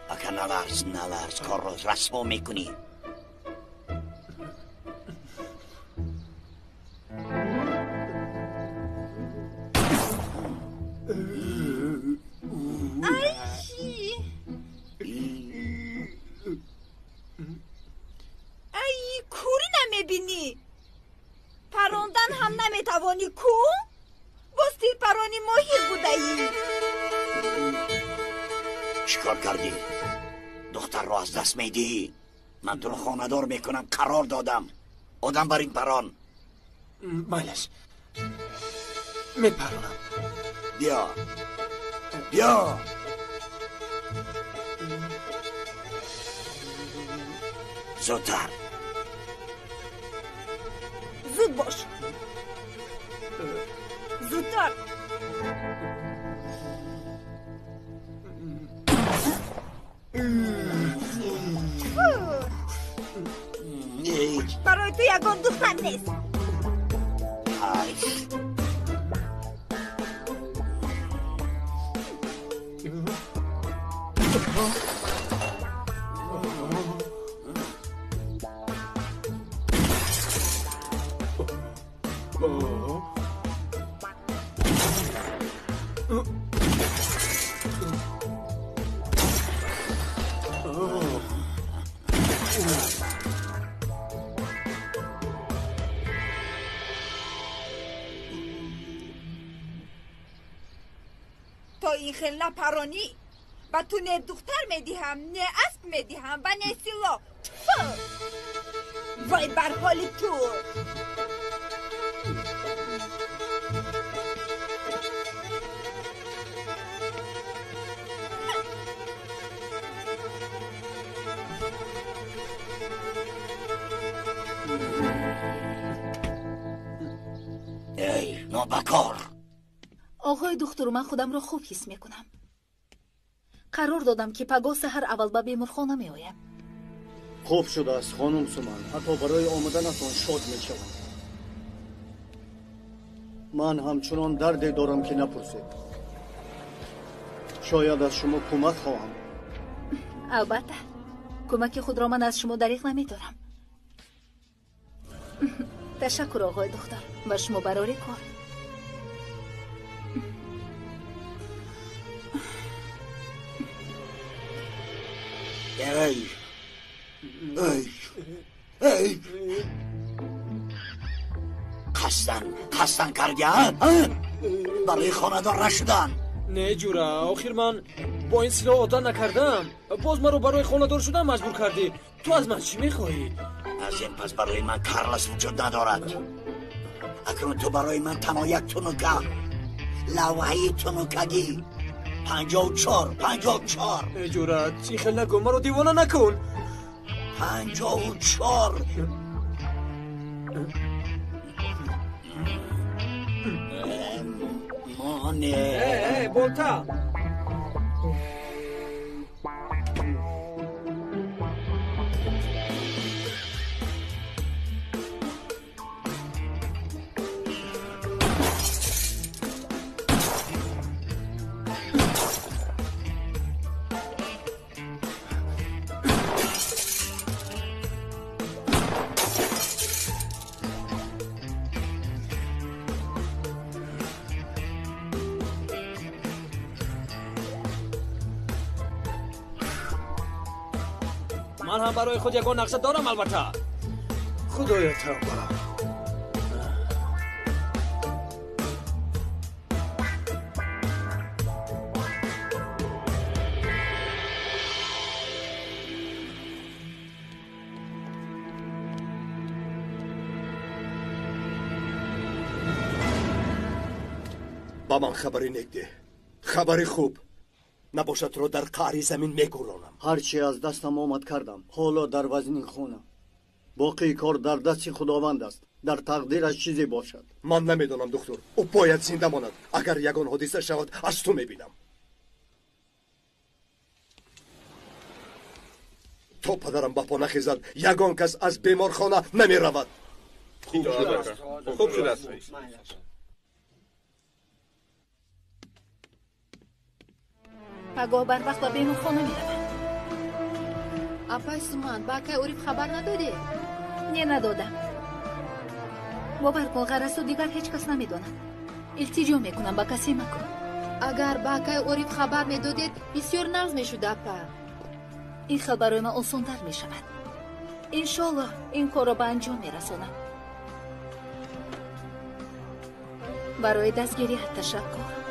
اکا نلرز کار را رسوا میکنی. ای کوری نمیبینی؟ پروندن هم نمیتوانی کو؟ باستی پرانی ماهیر بوده ای. چیکار کردی؟ دختر رو از دست میدی؟ من تو رو خاندار میکنم، قرار دادم. آدم بر این پران. بایلش میپرونم. بیا بیا. زودتر. زود باش. زودتر. برای تو یگان دختر نیست. تا این خیلی نپرانی با تو نه دختر میدیهم نه اسب میدیهم و نه سلاح. وای بر حال تو. ای نابکار. آقای دکتر، من خودم را خوب حس میکنم. قرار دادم که پگاه سحر اول به بیمارخانه میآیم. خوب شده است خانم سومن. حتی برای آمدنتان شاد میشوم. من همچنان دردی دارم که نپرسید. شاید از شما کمک خواهم. البته کمک خود را من از شما دریغ نمیدارم. تشکر آقای دکتر و شما برای کار. ای ای قصدن کردن برای خاندار نشدن. نه جوره، آخر من با این سلاح عادت نکردم. باز من رو برای خاندار شدن مجبور کردی. تو از من چی میخواهی؟ از این پس برای من کارلس وجود ندارد. اکنون تو برای من تنها یک تونوکه، لوحه تونوکگی 54 جورت چی خیلی نکن، من رو دیوانه نکن. 54 مانه بولتا من هم برای خود یکان نقشه دارم. البته خدایت هم با من خبری نگده. خبری خوب نباشد رو در قعر زمین میگورانم. هرچی از دستم آمد کردم. حالا در وزنین خونه. باقی کار در دست خداوند است. در تقدیرش چیزی باشد. من نمیدونم دکتر. او باید زنده ماند. اگر یگان حادثه شود از تو میبینم. تو پدرم با پا نخیزد یگان کس از بیمارخانه نمی رود. خوب شده است. پگاه بر وقت به بیمارخانه میروم. اپای سومن با که اوریب خبر ندادی؟ نه ندادم. باور کن غرض دیگر هیچ کس نمیداند. التجا میکنم با کسی مکن. اگر با که اوریب خبر میدادید بسیار نرز میشد اپا. این خیلی برای من آسان‌تر میشود. انشالله این کار را به انجام میرسانم. برای دستگیری تشکر.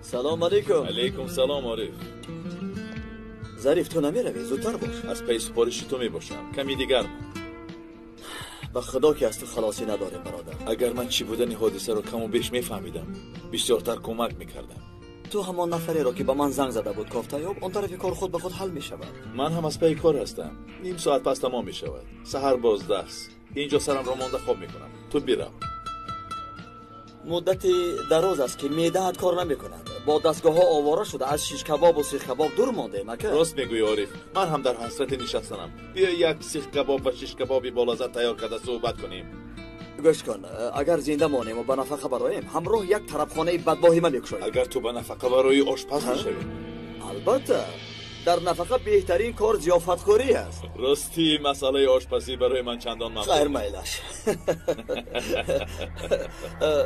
سلام علیکم. علیکم سلام عارف. ظریف تو نمیروی؟ زودتر باش. از پی سپارشی تو میباشم. کمی دیگر به خدا که از تو خلاصی نداریم برادر. اگر من چی بودن این حادثه رو کم و بیش میفهمیدم بسیارتر کمک میکردم. تو همان نفری را که به من زنگ زده بود کافتیاب اون طرف کار خود به خود حل میشود. من هم از پی کار هستم. نیم ساعت پس تمام میشود. سحر باز دست. اینجا سرم را مانده خواب میکنم. تو بیرم. مدت دراز است که معده‌ات کار نمیکند. با دستگاه ها آواره شده از شیش کباب و سیخ کباب دور مانده مکه. راست میگویی عارف. من هم در حسرت نشستم. بیا یک سیخ کباب و شیش کبابی بالازد تیار کرده صحبت کنیم. گوش کن، اگر زنده مانیم و به نفقه برایم همراه یک طرفخانه بدباهی من میکشاییم. اگر تو به نفقه برای آشپز میشوی. البته در نفقه بهترین کار ضیافتخوری است. راستی مسئله آشپزی برای من چندان مفهوم خیر میلش.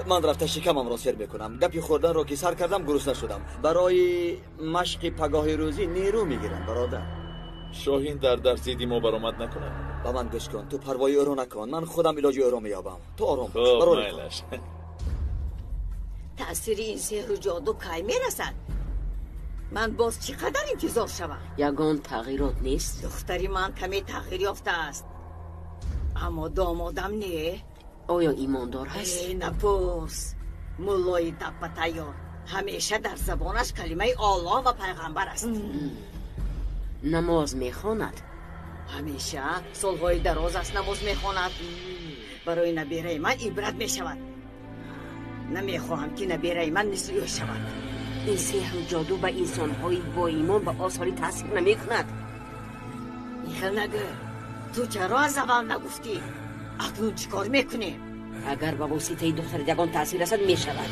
من رفته شکمم را سر میکنم. گپی خوردن را که سر کردم گرسنه شدم. برای مشق پگاه روزی نیرو میگیرم برادر. شاهین در درزیدی ما برآمد نکنه. با من گوش کن. تو پروای او را نکن. من خودم علاج او را مییابم. تو آرام باش. خب میلش. تأثیر این سحر و جادو کی میرسد؟ من باز چقدر انتظار شوم؟ یگان تغییرات نیست. دختری من کمی تغییر یافته است، اما دامادم نه. آیا ایماندار هست؟ نپرس. مولای تپتیار همیشه در زبانش کلمه الله و پیغمبر است. نماز میخواند؟ همیشه سالهای دراز است نماز میخواند. برای نبیره من عبرت میشود. نمیخواهم که نبیره من مثل او شود. این سحر و جادو به انسان‌های با ایمان و آثاری تاثیر نمی‌کند. میخل نگو. تو چرا از اول نگفتی؟ اکنون چیکار میکنی؟ اگر به واسطه دختر یگان تاثیر رسد میشود.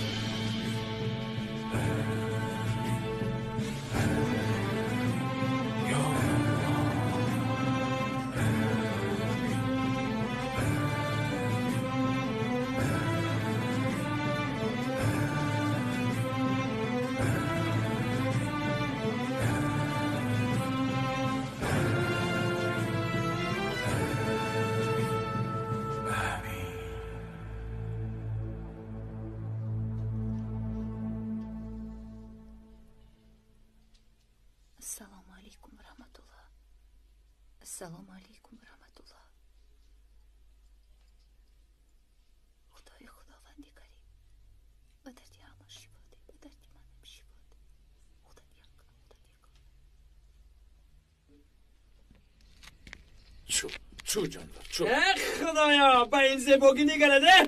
السلام علیکم رحمت الله. خدای خداوندی کریم به دردی همه شفا ده، به دردی منم شفا ده. خدای چو جانور چو. خدایا به این زیباگی نگرده.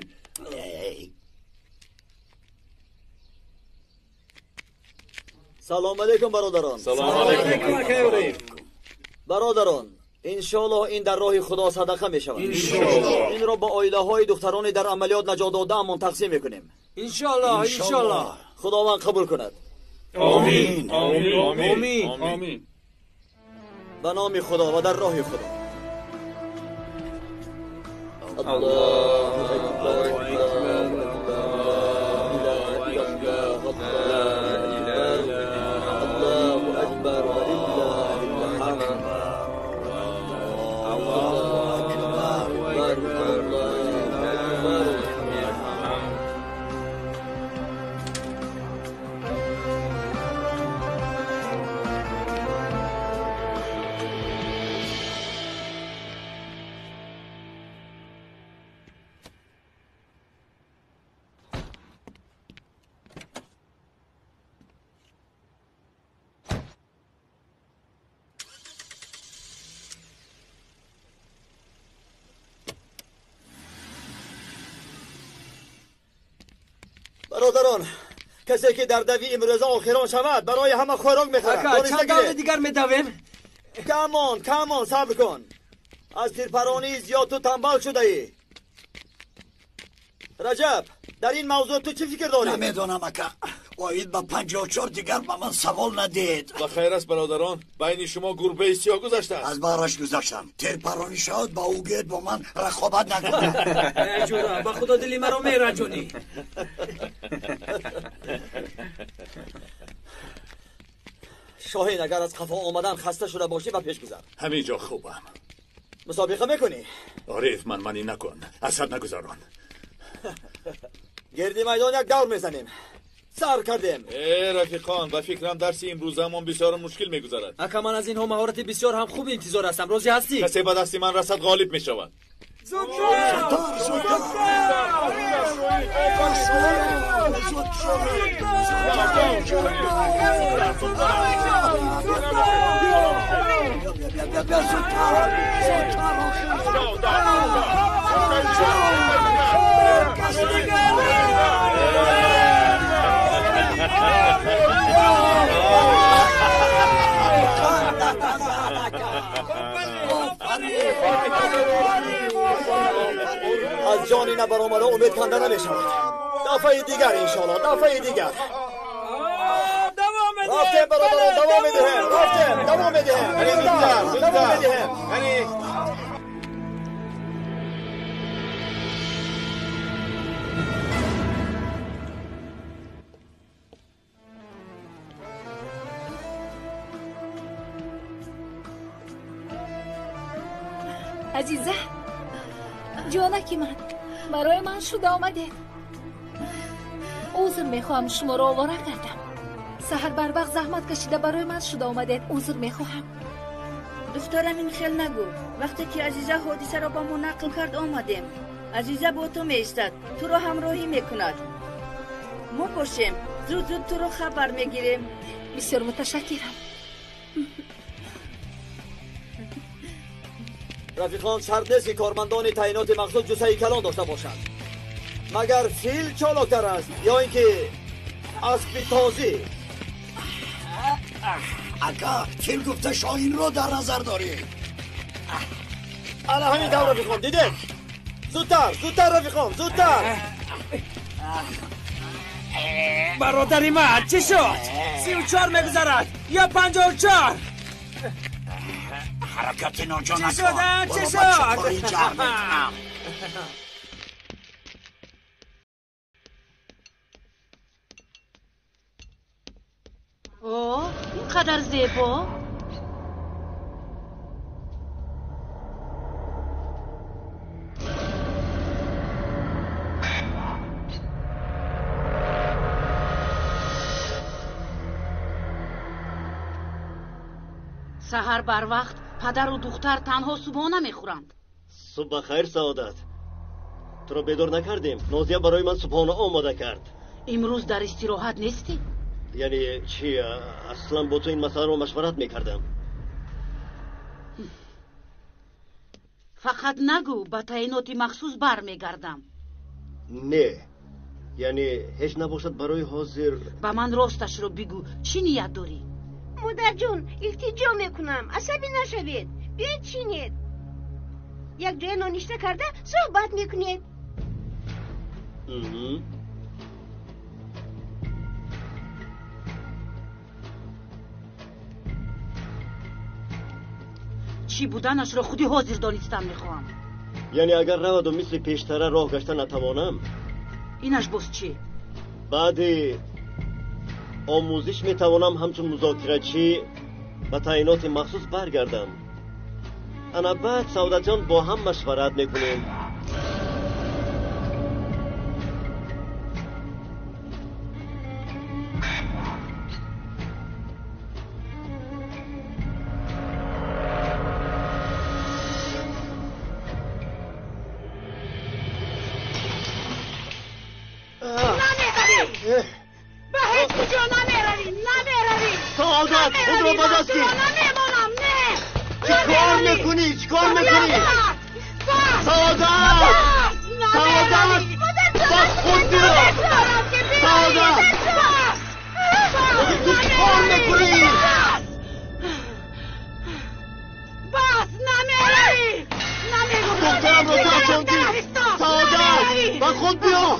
سلام علیکم برادران. سلام علیکم. برادران انشالله این در راه خدا صدقه می شود. این را با عائله های دختران در عملیات نجات داده‌مان تقسیم میکنیم. انشالله. خداوند قبول کند. آمین. آمین. به نام خدا و در راه خدا. الله برادران کسی که در دوی امروزه آخران شود برای همه خوراک میخورد. چند دور دیگر میدویم؟ کمان صبر کن. از تیرپرانی زیاد تو تنبل شده ای. رجب در این موضوع تو چی فکر داری؟ نمیدونم اکا. واید با 54 دیگر با من سوال ندید. و خیر است برادران، بین شما گربه سیاه گذشته است. از بارش گذاشتم. تیرپرانی شد با او گید با من رقابت نکنه. جورا با خدا دلی مرا میرنجونی. شاهین اگر از قفا آمدن خسته شده باشی و پیش گذر. همینجا خوبم. مسابقه میکنی؟ عارف منی نکن، اثر نگذاران. گردی میدان یک دور میزنیم. سر کردیم. رفیقان و فکرم درسی امروزمان بسیار مشکل میگذرد. اکا من از اینها مهارت بسیار هم خوب انتظار هستم. راضی هستی؟ کسی به دستی من رسد غالب میشود. از جانی نبرآمده امید کنده نمی شود. دفعه دیگر انشالله، دفعه دیگر. رفتیم برادران دوام میدهیم رفتیم دوام میدهیم دوام میدهیم عزیزه جانکی من برای من شده آمدید عذر میخواهم شما را آواره کردم سحر بر وقت زحمت کشیده برای من شده آمدید عذر میخواهم دخترم این خیل نگو وقتی که عزیزه حادثه را با ما نقل کرد آمدیم عزیزه با تو میستد تو را همراهی میکند ما باشیم زود زود تو را خبر میگیریم بسیار متشکرم رفیقان شرط نیست که کارمندان تعیینات مخصوص جثه کلان داشته باشند مگر فیل چالاکتر است یا اینکه اسب تازی اکا فیل گفته شاهین رو در نظر داری الا همین دور رفیقان دیدید زودتر رفیقان زودتر برادری من چی شد 34 میگذرد یا 54 حرکت ناجا نکن چی شد اوه اینقدر زیبا سحر بر وقت پدر و دختر تنها صبحانه میخورند صبح بخیر سعادت تو را بیدار نکردیم نازیه برای من صبحانه آماده کرد امروز در استراحت نیستی؟ یعنی چی؟ اصلا با تو این مسئله رو مشورت میکردم فقط نگو به تعیینات مخصوص برمیگردم نه یعنی هیچ نباشد برای حاضر به من راستش رو بگو چی نیت داری؟ مادر جون التجا میکنم عصبی نشوید بیاید چینید یک جای نانشته کرده صحبت میکنید چی بودنش را خودی حاضر دانستم میخوام یعنی اگر رود و مثل پیشتره راه گشته نتوانم اینش باز چی؟ بعد آموزش میتوانم همچون مذاکره چی و تعیینات مخصوص برگردم انا بعد سعادت جان با هم مشورت میکنیم سعادت خود را بدست گیر چیکار میکنی سعادت بس خود بیا سعادت تو چیکار میکنی بس نمیروی دخترم را ترساندی سعادت بس خود بیا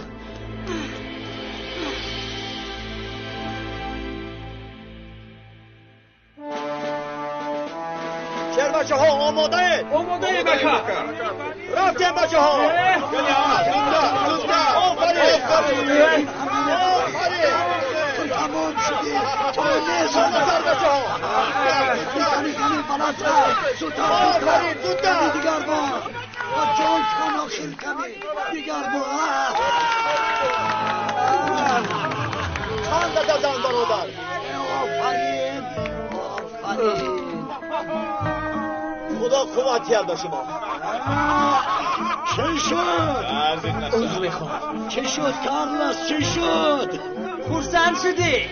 بچه ها آماده بکر رفتیم بچه ها تمام شدی تو نیست نظر بچه ها کمی بلندتر زودتر دیگر بار و جان کن آخیر کمی دیگر بار چند دادن برادر آفرین خدا قوت کرد به شما چه شد؟ عذر میخوام چه شد کارلوس چه شد؟ خرسند شدی؟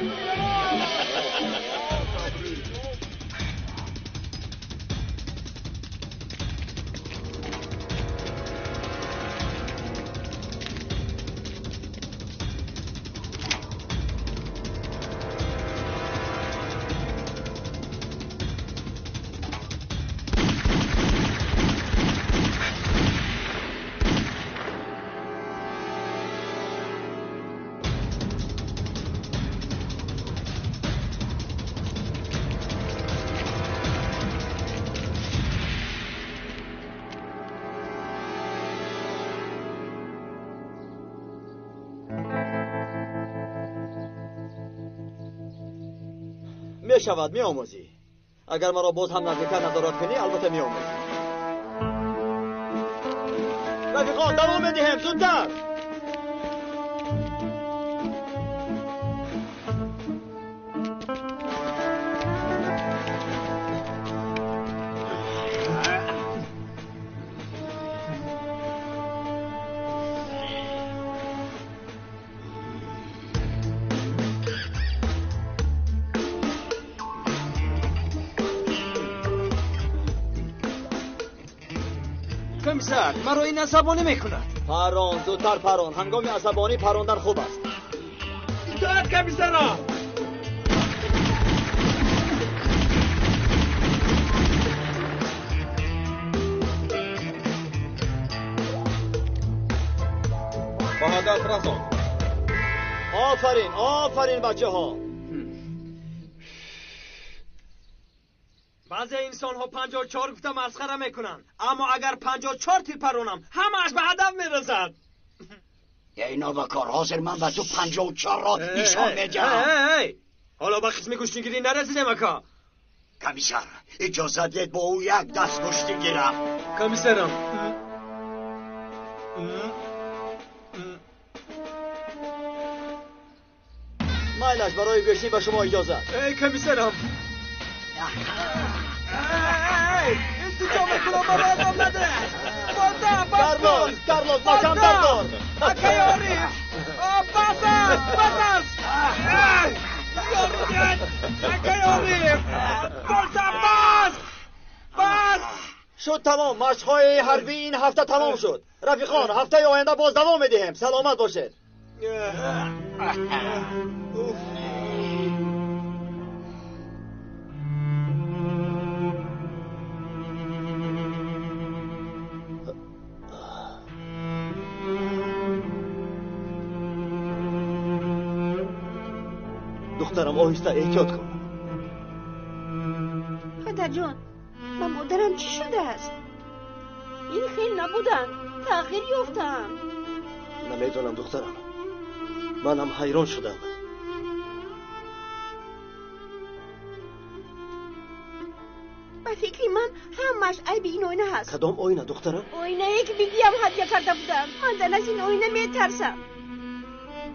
بشود میآموزی. اگر مرا باز هم نزدیکتر نظارت کنی البته میآموزی. رفیقان دوام بدیم زودتر. کمیسر مرا این عصبانی میکند. پران زودتر پران. هنگام عصبانی پراندن خوب است. اطاعت کمیسرا. با هدف رسان. آفرین آفرین بچه ها. بعضی انسان ها 54 گفته مسخره میکنن، اما اگر 54 تیر پرونم همه‌اش به هدف میرسد. ای نوکار حاضر من به تو 54 را نشان میدم. حالا به قسم گشتیگیری نرسیدم اکا. کمیسر اجازه دید با او یک دست گشتی گیرم. کمیسرم مایلش برای گشتی به شما اجازه. ای کمیسرم التجا میکنم برای آدم نده. کارلوس با کم دردار. اکا یاری بس است اکا یاری بس شد تمام. مشق‌های حربی این هفته تمام شد. رفیقان هفته آینده باز دوام میدیم. سلامت باشید. دخترم آهسته احتیاط کن. پدر جان من مادرم چی شده است؟ این خیلی نبودن، تغییر یافتم. نمیدونم دخترم، منم حیران شدم. به فکری من همش عیب این آینه هست. کدام آینه دخترم؟ آینه ای که بگیم هدیه کرده بودم. من از این آینه میترسم.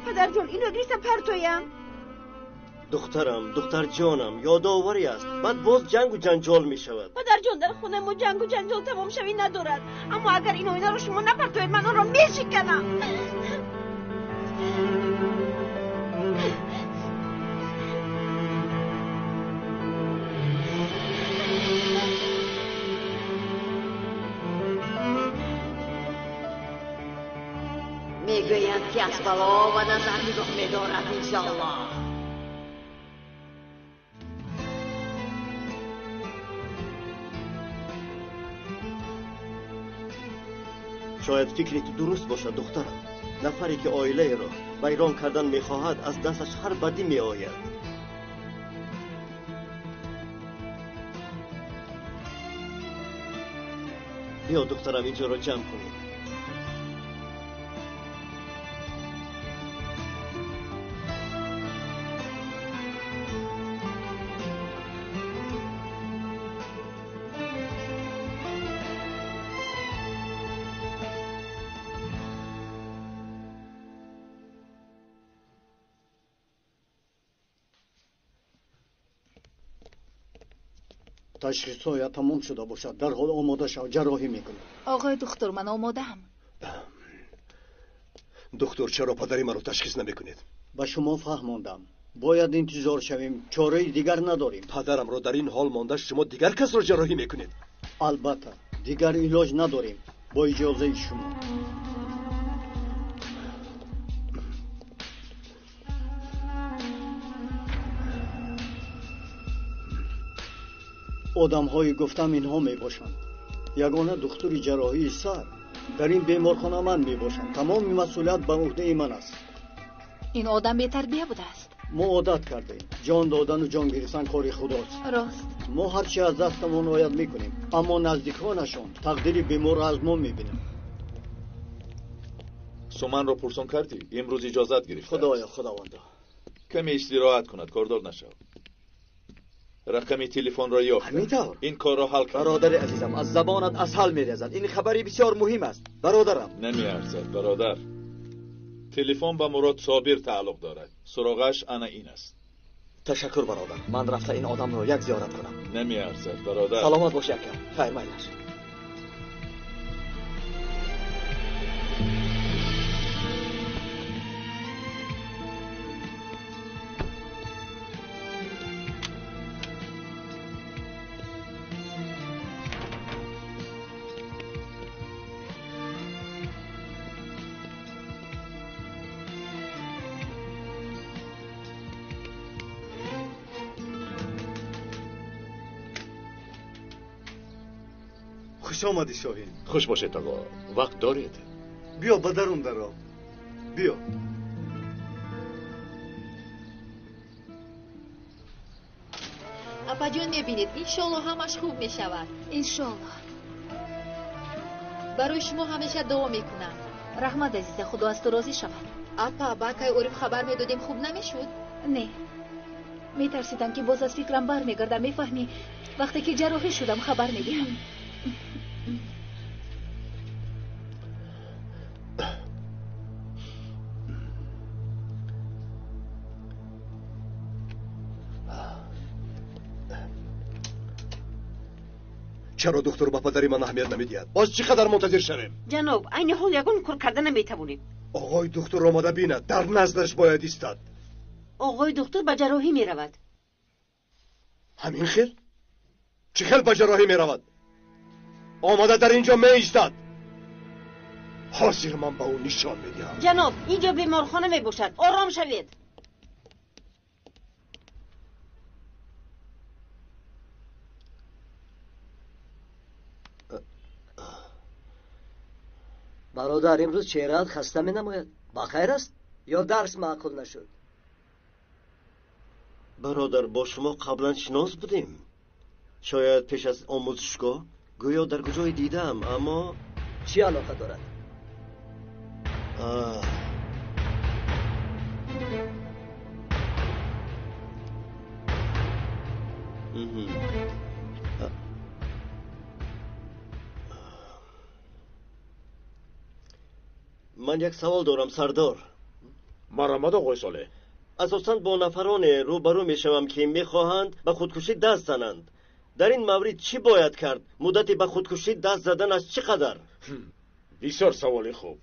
پدر جان این رو گریستم پرتویم. دخترم، دختر جانم، یادآوری است. بعد باز جنگ و جنجال می شود. پدر جان در خونه ما جنگ و جنجال تمام شوی ندارد. اما اگر این آینه رو شما نپرتوید من آن را میشکنم. میگویند که از بلا و نظر نگاه میدارد انشاءالله. شاید فکری تو درست باشد دخترم. نفری که عائله را ویران کردن میخواهد از دستش هر بدی میآید. بیا دخترم اینجا را جمع کنیم. تشخیص تمام شده باشد در حال آماده شو. جراحی میکنم. آقای دکتر من آماده‌ام. دکتر چرا پدری من رو تشخیص نمیکنید؟ به شما فهماندم باید انتظار شویم، چاره دیگر نداریم. پدرم رو در این حال مانده شما دیگر کس رو جراحی میکنید؟ البته دیگر علاج نداریم. با اجازه شما. آدم های گفتم اینها می باشند. یگانه دکتر جراحی سر در این بیمارخانه من می باشند. تمام مسئولیت به عهده من است. این آدم بی تربیه بوده است. ما عادت کردیم. جان دادن و جان گرفتن کاری خداست. راست. ما هر چی از دستمون آید میکنیم، اما نزدیکانشون تقدیر بیمار را از ما میبینیم. سومن رو پرسون کردی؟ امروز اجازت گرفته. خداوندا کمی استراحت کند، کاردار نشو. رقم تلفن را یافتم. همینطور این کار را حل کردم. برادر عزیزم، از زبانت از حل می‌ریزد. این خبری بسیار مهم است برادرم. نمیارزد برادر. تلفن به مراد صابر تعلق دارد. سراغش انا این است. تشکر برادر. من رفته این آدم را یک زیارت کنم. نمیارزد برادر. سلامت باش یکم. خیر میلش. خوش آمدی شاهین. خوش باشید آقا. وقت دارید؟ بیا به درون درآ. بیا. اپا جون میبینید انشالله همش خوب میشود. انشالله. برای شما همیشه دعا میکنم. رحمت عزیزه، خدا از تو راضی شود. اپا باکای عرف خبر میدادیم خوب نمیشد؟ نه، میترسیدم که باز از فکرم بر میگردم. میفهمی وقتی که جراحی شدم خبر میدیم. چرا دکتر با پدری من اهمیت نمیدید؟ باز چقدر منتظر شویم؟ جناب این حال یگان کار کردن نمیتوانیم. آقای دکتر آماده بیند. در نزدش باید ایستاد. آقای دکتر به جراحی میرود. همین خیل؟ چه خیل به جراحی میرود؟ آماده در اینجا می ایستاد. حاضر من به اون نشان میدهم. جناب اینجا بیمارخانه میباشد. آرام شوید. برادر امروز چهره‌ات خسته می نماید. بخیر است یا درس معقول نشد؟ برادر با شما قبلا شناس بودیم. شاید پیش از آموزشگاه گویا در کجای دیدم، اما چی علاقه دارد؟ من یک سوال دارم سردار. مرحمت آقای صالح. اساساً با نفران روبرو میشوم که میخواهند به خودکشی دست زنند. در این مورد چی باید کرد؟ مدت به خودکشی دست زدن از چقدر؟ بسیار سوال خوب.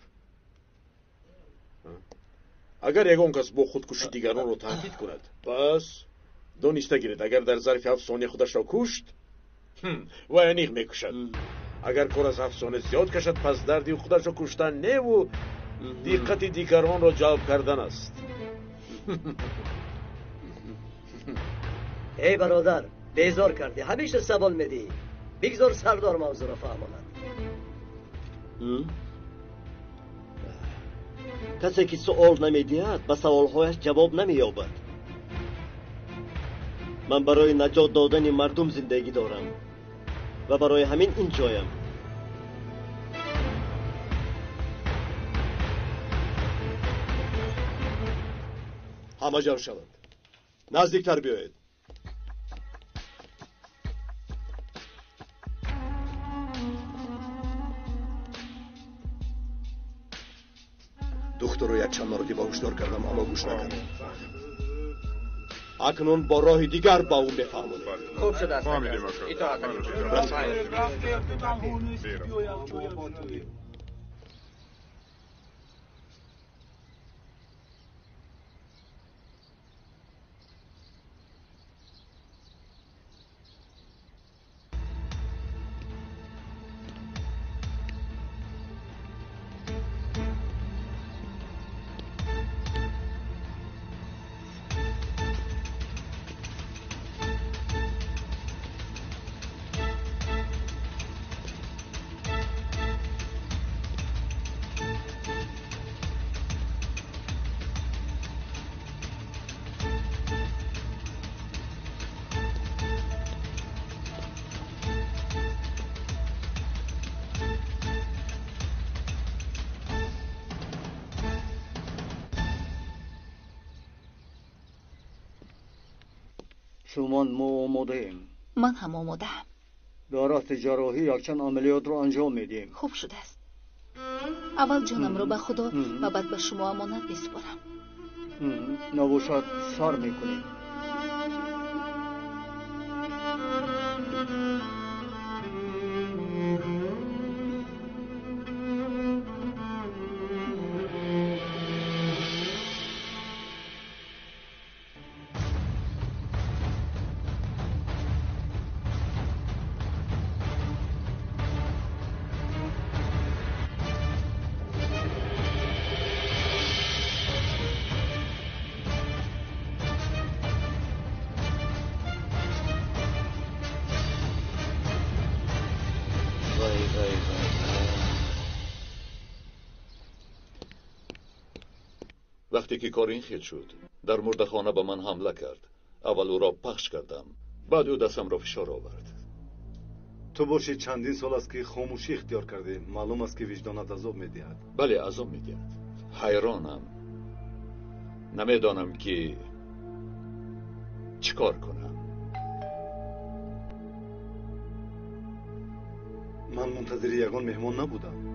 اگر یگان کس با خودکشی دیگران رو تهدید کند، پس دانسته گیرید اگر در ظرف 7 ثانیه خودش را کشت و انیق میکشد. اگر کار از 7 ثانیه زیاد کشد، پس دردی خودش را کشتن نه و دقت دیگران را جلب کردن است. ای برادر، بیزار کردی. همیشه سوال میدی. بگذار سردار موضوع را فهماند. کسی که سوال نمیدهد به سوالهایش جواب نمییابد. من برای نجات دادن مردم زندگی دارم و برای همین اینجایم. همه جمع شوند. نزدیکتر بیایید. دکتر رو یک چند مرادی با هشدار کردم اما گوش نکرد. اکنون با راه دیگر با اون بفهمونیم. خوب شده است. شما ما آماده ایم. من هم آماده هم. در حالت جراحی یکچند عملیات رو انجام میدیم. خوب شده است. اول جانم رو به خدا و بعد به شما امانت میسپارم. نباشد سر میکنیم. وقتی که کار این خیل شد در مردخانه به من حمله کرد. اول او را پخش کردم، بعد او دستم را فشار آورد. تو باشی چندین سال است که خاموشی اختیار کرده. معلوم است که وجدانت عذاب میدهد. بله عذاب میدهد. حیرانم، نمیدانم که چیکار کنم. من منتظر یگان مهمان نبودم.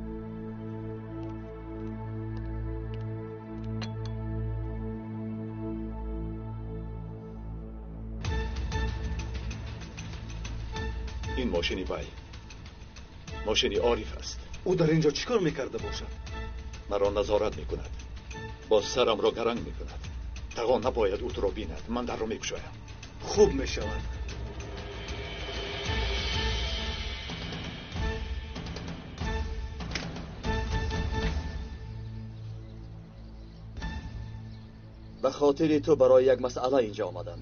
این ماشینی وی ماشینی عارف است. او در اینجا چیکار میکرده باشد؟ مرا نظارت میکند، با سرم را گرنگ میکند. تقا نباید او تو را بیند. من در را میگشایم. خوب میشود. به خاطر تو برای یک مسئله اینجا آمدم.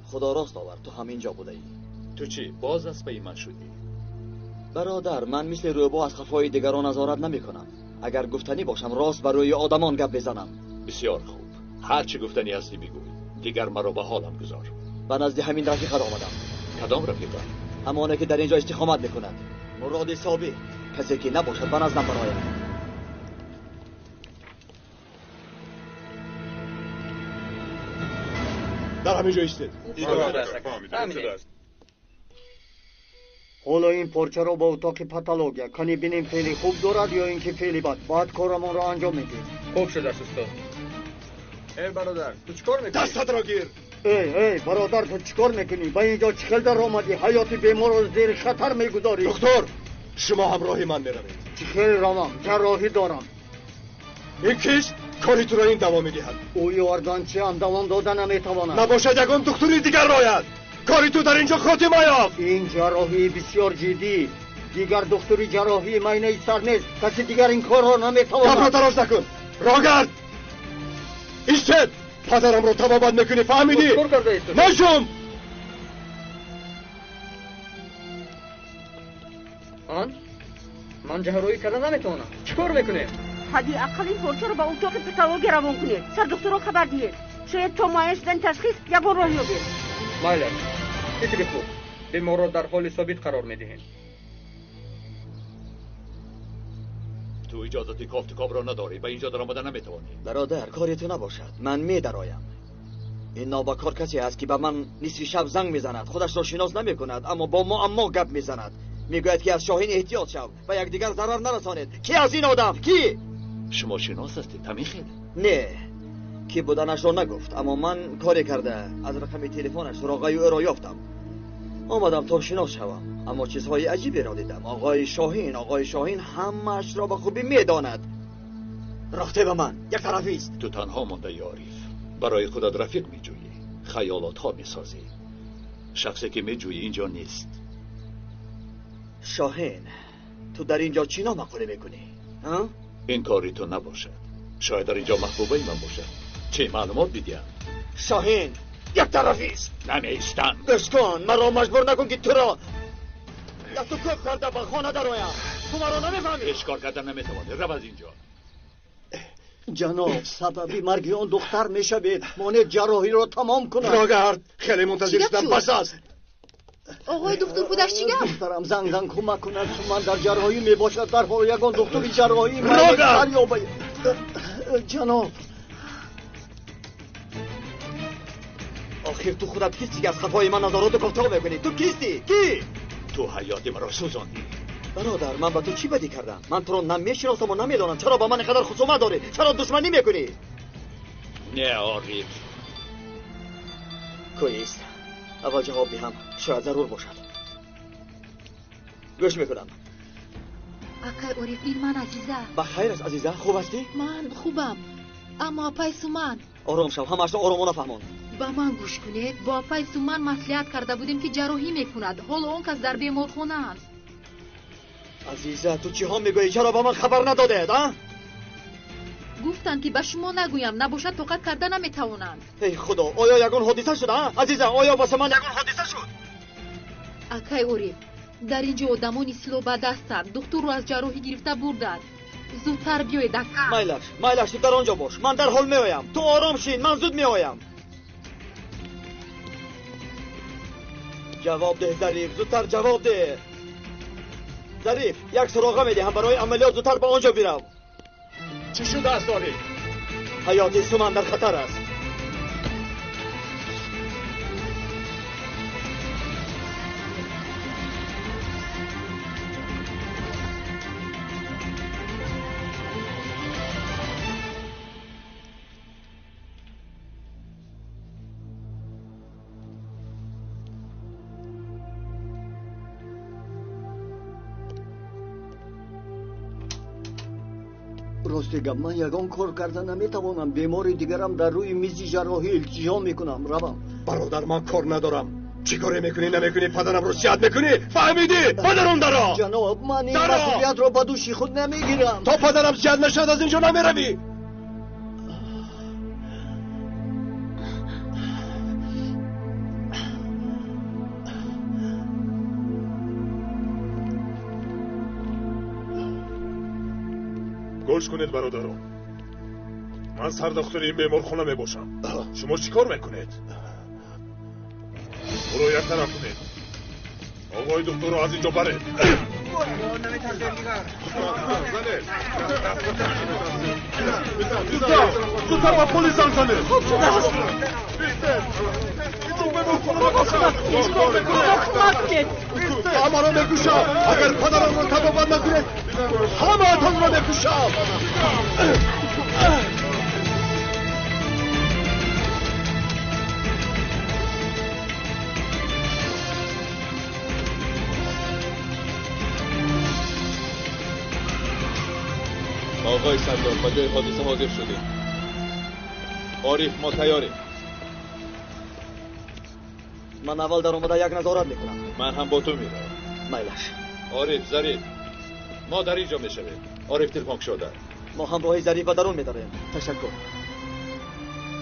خدا راست آورد تو همینجا بوده ای. تو چی باز از پی من شدی؟ برادر، من مثل روبا از خفای دیگران نظارت نمی کنم. اگر گفتنی باشم راست بر روی آدمان گپ بزنم. بسیار خوب، هر چی گفتنی هستی بگوی. دیگر مرا به حالم گذار. به نزد همین رفیقت آمدم. کدام رفیقت؟ همانه که در اینجا استقامت میکند. مراد صابی، کسی که نباشد به نزدم برایم. در همینجا ایستید. حالا این پارچه رو با اتاق پاتولوژی کنی بینیم فعلی خوب دارد یا اینکه فعلی بد. بعد کارمون رو انجام میدیم. خوب شده است استاد. ای برادر تو چیکار میکنی؟ دستت را گیر. ای برادر تو چیکار میکنی؟ با اینجا چیکار در آمدی؟ حیات بیمار رو زیر خطر میگذاری. دکتر شما همراهی من میروید. چیکار روم؟ جراحی دارم. این کیست؟ کاری تو را این دوام میدهد. او یاردانچی هم دوام دادن نمیتواند. نباشد یگان دکتری دیگر راید. کاری تو در اینجا خاتمه یافت. این جراحی بسیار جدی. دیگر دکتری جراحی معنی سر نیست. کسی دیگر این کار را نمیتواند. گپ را دراز نکن. راگرد ایستد. پدرم را تبابت میکنی، فهمیدی؟ نشم. من جراحی کردن نمیتونم. چیکار میکنی؟ حدی اقل این پرچه رو با اتاق پاتولوژی روان کنید. سر دکتر رو خبر دید. شاید تا معاینه شدن تشخیص یگان راه یابید. مایلر کسی خوب بیمار را در حال ثابت قرار میدهیم. تو اجازت کافتکاب را نداری، به اینجا در آمدن نمیتوانی. برادر کاری تو نباشد، من میدرایم. این نابکار کسی است که به من نصف شب زنگ میزند. خودش را شناس نمیکند اما با ما گپ میزند. میگوید که از شاهین احتیاط شو و یکدیگر ضرر نرسانید. کی از این آدم؟ کی؟ شما شناس هستید تمیخیل؟ نه، کی بودنش را نگفت اما من کاری کرده از رقم تلفنش سراغ او را یافتم. آمدم تا شناس شوم اما چیزهای عجیبی را دیدم. آقای شاهین همه‌اش را به خوبی میداند. رفته به من یک طرفی است. تو تنها مانده ای عارف. برای خودت رفیق میجویی، خیالات ها میسازی. شخصی که میجویی اینجا نیست. شاهین، تو در اینجا چی نامقوله میکنی؟ این کاری تو نباشد. شاید در اینجا محبوبه من باشد. چه معلومات دیدیم؟ شاهین یک طرفی است. نمیستم. بسکن مرا مجبور نکن که تو را یا تو کار کرده به خانه درایم. تو مرا نمیفهمی. هیچ کار کردن نمیتوانی. رو از اینجا. جناب سببی مرگ اون دختر میشوید. مانع جراحی رو تمام کنم. راگرد خیلی منتظر شدم. بس است. آقای دکتر بودش چی گفت؟ دخترم زنگ کمک کنند چون من در جراحی میباشد. در حال یگان دکتری جراحی جناب. آخه آخر تو خودت کیستی که از خطای من نظارات کوتاه میکنی؟ تو کیستی؟ کی؟ تو حیات مرا سوزاندی. برادر من به تو چی بدی کردم؟ من تو رو نمیشناسم و نمیدانم. چرا با من اینقدر خصومت داری؟ چرا دشمنی میکنی؟ نه عارف. کویست؟ اول جواب دهم. شاید ضرور باشد. گوش میکنم. اکای عارف این من عزیزه. بخیر است عزیزه. خوب هستی؟ من خوبم. اما اپای سومن آرام شو. همش آرامانه فهمون. با من گوش کنید. با اپای سومن مصلحت کرده بودیم که جراحی میکند. حالا اون کس در بیمارخانه است. عزیزه تو چی ها میگویی؟ چرا با من خبر ندادید؟ گفتند که به شما نگویم، نباشد طاقت کرده نمیتوانند. ای خدا، آیا یگان حادثه شد؟ عزیزه آیا واسه من یگان حادثه شد؟ اکای عارف در اینجا آدمان سلاح به دستند. دکتر رو از جراحی گرفته بردند. زودتر بیایید اکا. مایلش تو در آنجا باش. من در حال میایم. تو آرام شین. من زود میایم. جواب ده ظریف. زودتر جواب ده. ظریف یک سراغه میدهم برای عملیات. زودتر به آنجا بیرو. چی شده است ظریف؟ حیات سومن در خطر است. راستی گپ من یگان کار کرده نمیتوانم. بیماری دیگرم در روی میز جراحی التجا میکنم. روم. برادر من کار ندارم. چی کاری میکنی نمیکنی؟ پدرم رو سیاد میکنی؟ فهمیدی؟ پدرم درا. جناب من این مسئولیت رو به دوشی خود نمیگیرم. تا پدرم سیاد نشد از اینجا نمیروی. گوش کنید برادران. من سردختر این بیمارخانه میباشم. شما چی کار میکنید؟ برو یک طرف کنید. آقای دکتر رو از اینجا برید. زودتر با پلیس هم زنه. همه رو میکشم. اگر پدرم رو تبابت نکنید همه اتان رو میکشم. آقای سردار به جای حادثه حاضر شدیم. عارف ما تیاریم. من اول در اومده یک نظارت میکنم. من هم با تو میرم. مایلش. عارف ظریف ما در اینجا میشویم. عارف تلفن شده. ما همراهی ظریف و درون میداریم. تشکر.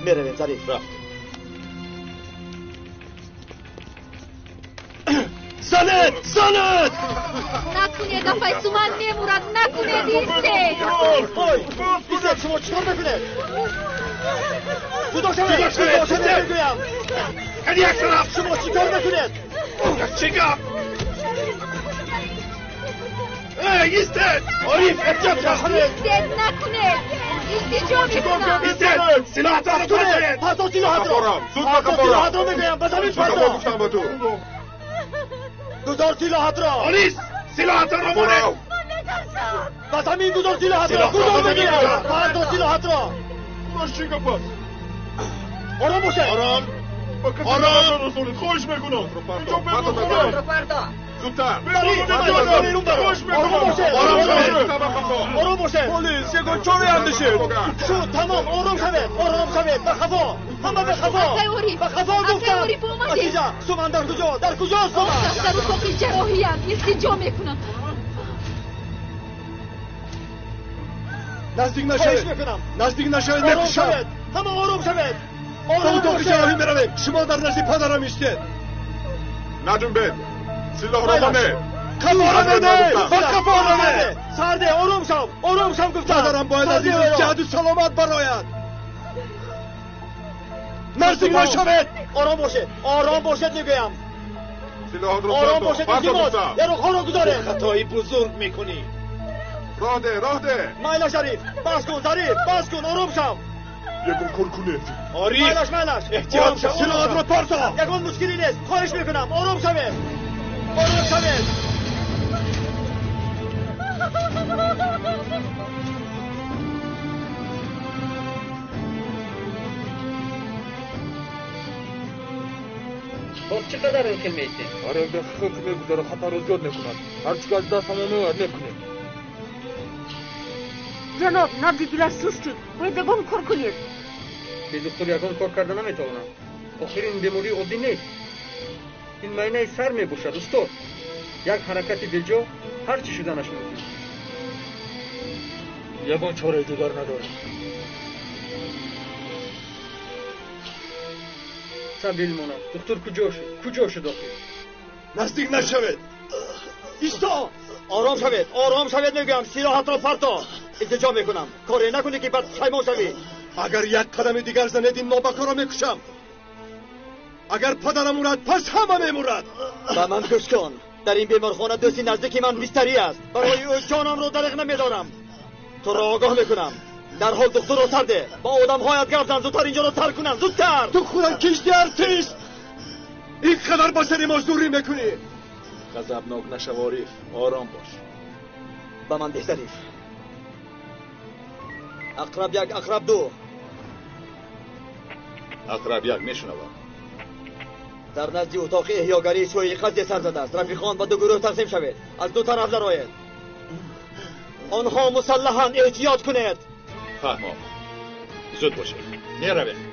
میرویم ظریف. رفت. زنید! نکنید اپای سومن میمورد. نکنید ایسته. ایسته شما چیکار میکنید؟ جدا شده میگویم. این یک طرف. شما چیکار میکنید؟ چیکار؟ ایستید! عارف احتیاط کنید. ایستید نکنید. استجا میکنم. ایستید! سلاحت رو بردارید. پاسا سلاحت رو. سلاحت رو میگویم. بزنید پاسا. گذار سلاحت را. آلیس سلاحت را مورد. بس همین گذار سلاحت را. گذار بگیرم. پاسا سلاحت را. ماشین کپاس. آرام باشه. آرام. خواهش میکنم. زودتر. آرام باشه. پلیس یک چوری اندشید. شد تمام. آرام شوید. به خفا. همه به خفا. به خفا گفتم. عزیزه سومن در کجا؟ در کجا سومن؟ در اتاق جراحی هم استجا میکنم. نزدیک نشوید. آرام شوید. همه آرام شوید. اتاق جراحی میرویم. شما در نزد پدرم ایستید. نجنبید. سلاح را بنه. کفاره بده. سرده آرام شو گفتم. پدرم باید از این جهد و سلامت براید. نزدیک نشوید. آرام باشید میگویم. سلاح را آرام باشید ایماد. یه رو خورو گذاره. خطایی بزرگ میکنی. راه ده. مایلا شریف بس کن ظریف. بس کن. آرام شو. یکون کار کنید آری مالش احتیاط شو سلاحات رو پارسا یکون مشکلی نیست خواهش میکنم آروم شوید آروم شوید باز چقدر انکل میسته؟ آره به خود میگذاره خطر رو زیاد نکند هرچی که از دست همون میورد نکنید جناب نبض سست شد باید یگان کار کنید به دکتر یگان کار کرده نمیتونم آخر این بیماری عادی نیست این معاینه سر میباشد استاد یک حرکت بجا هر چی شدنش ممکن یگان چاره دیگر ندارم سبیل مونم دکتر کجا شد آخر نزدیک نشوید ایستا آرام شوید میگم سلاحات را پرتا التجا میکنم کاری نکنی که بعد پشیمان شوی اگر یک قدم دیگر زنید این نابکا را میکشم اگر پدرم مورد پس همه میمورد به من گوش کن در این بیمارخانه دوستی نزدیکی من بیستری است برای او جانم رو درق نمیدارم تو را آگاه میکنم در حال دکتر رو سرده با آدم هایت گرفتن زودتر اینجا رو ترک کنن زودتر تو خودم کشتی ارتیست این قدر با سری مزدوری میکنی غضبناک نشو عارف آرام باش به من بهتری اقرب یک اقرب دو اقرب یک میشنوم در نزد اتاق احیاگری سوی قضیه سر زده است رفیقان با دو گروه تقسیم شوید از دو طرف درآیید آنها مسلحاً احتیاط کنید فهمم زود باشید میروید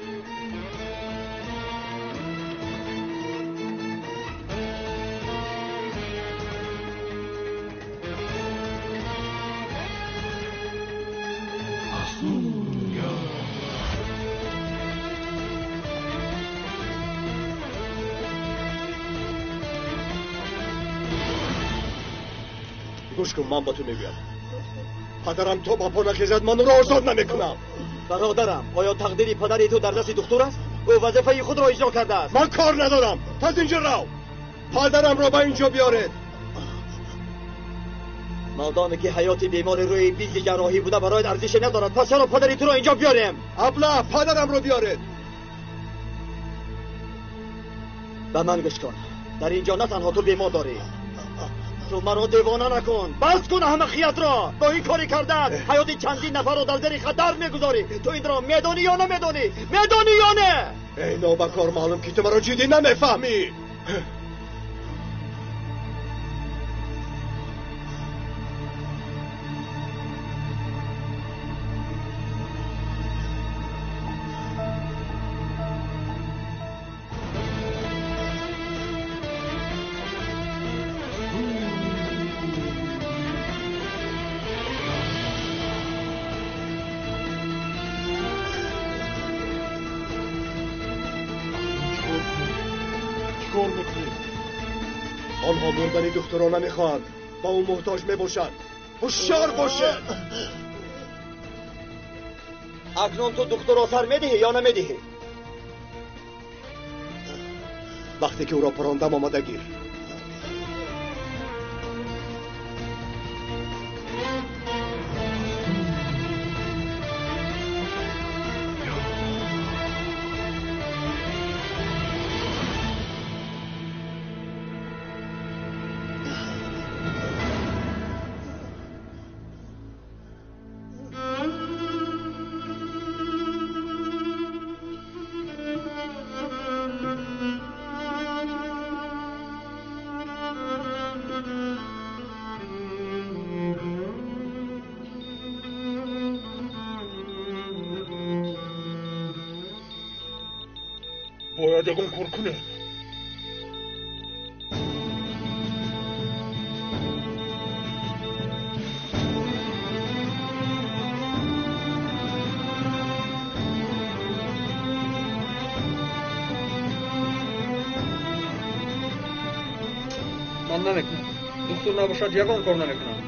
گوش کن من با تو میگویم پدرم تو با پا نخیزد من رو آزاد نمیکنم برادرم آیا تقدیری پدری تو در دست دکتر است او وظیفه خود را اجرا کرده است من کار ندارم از اینجا رو پدرم رو به اینجا بیارید مادامی که حیات بیمار روی بیگ جراحی بوده برایت ارزش ندارد پس چرا پدری تو را اینجا بیاریم ابله پدرم رو بیارید به من گوش کن در اینجا نه تنها تو بیمار داری تو مرا دیوانه نکن بس کن همه خیات را با این کاری کردن حیات چندین نفر رو در زیر خطر میگذاری تو این را میدانی یا نمیدانی میدانی یا نه ای نابکار معلوم که تو مرا جدی نمیفهمی آنها مردن دکتران نمیخواهند با اون محتاج میباشند هوشیار باشه اکنون تو دکتر را سر میدهی یا نمیدهی وقتی که او را پراندم آمده گیر باید یگان کار کنید من نمیکنم دکتر نباشد یگان کار نمیکنم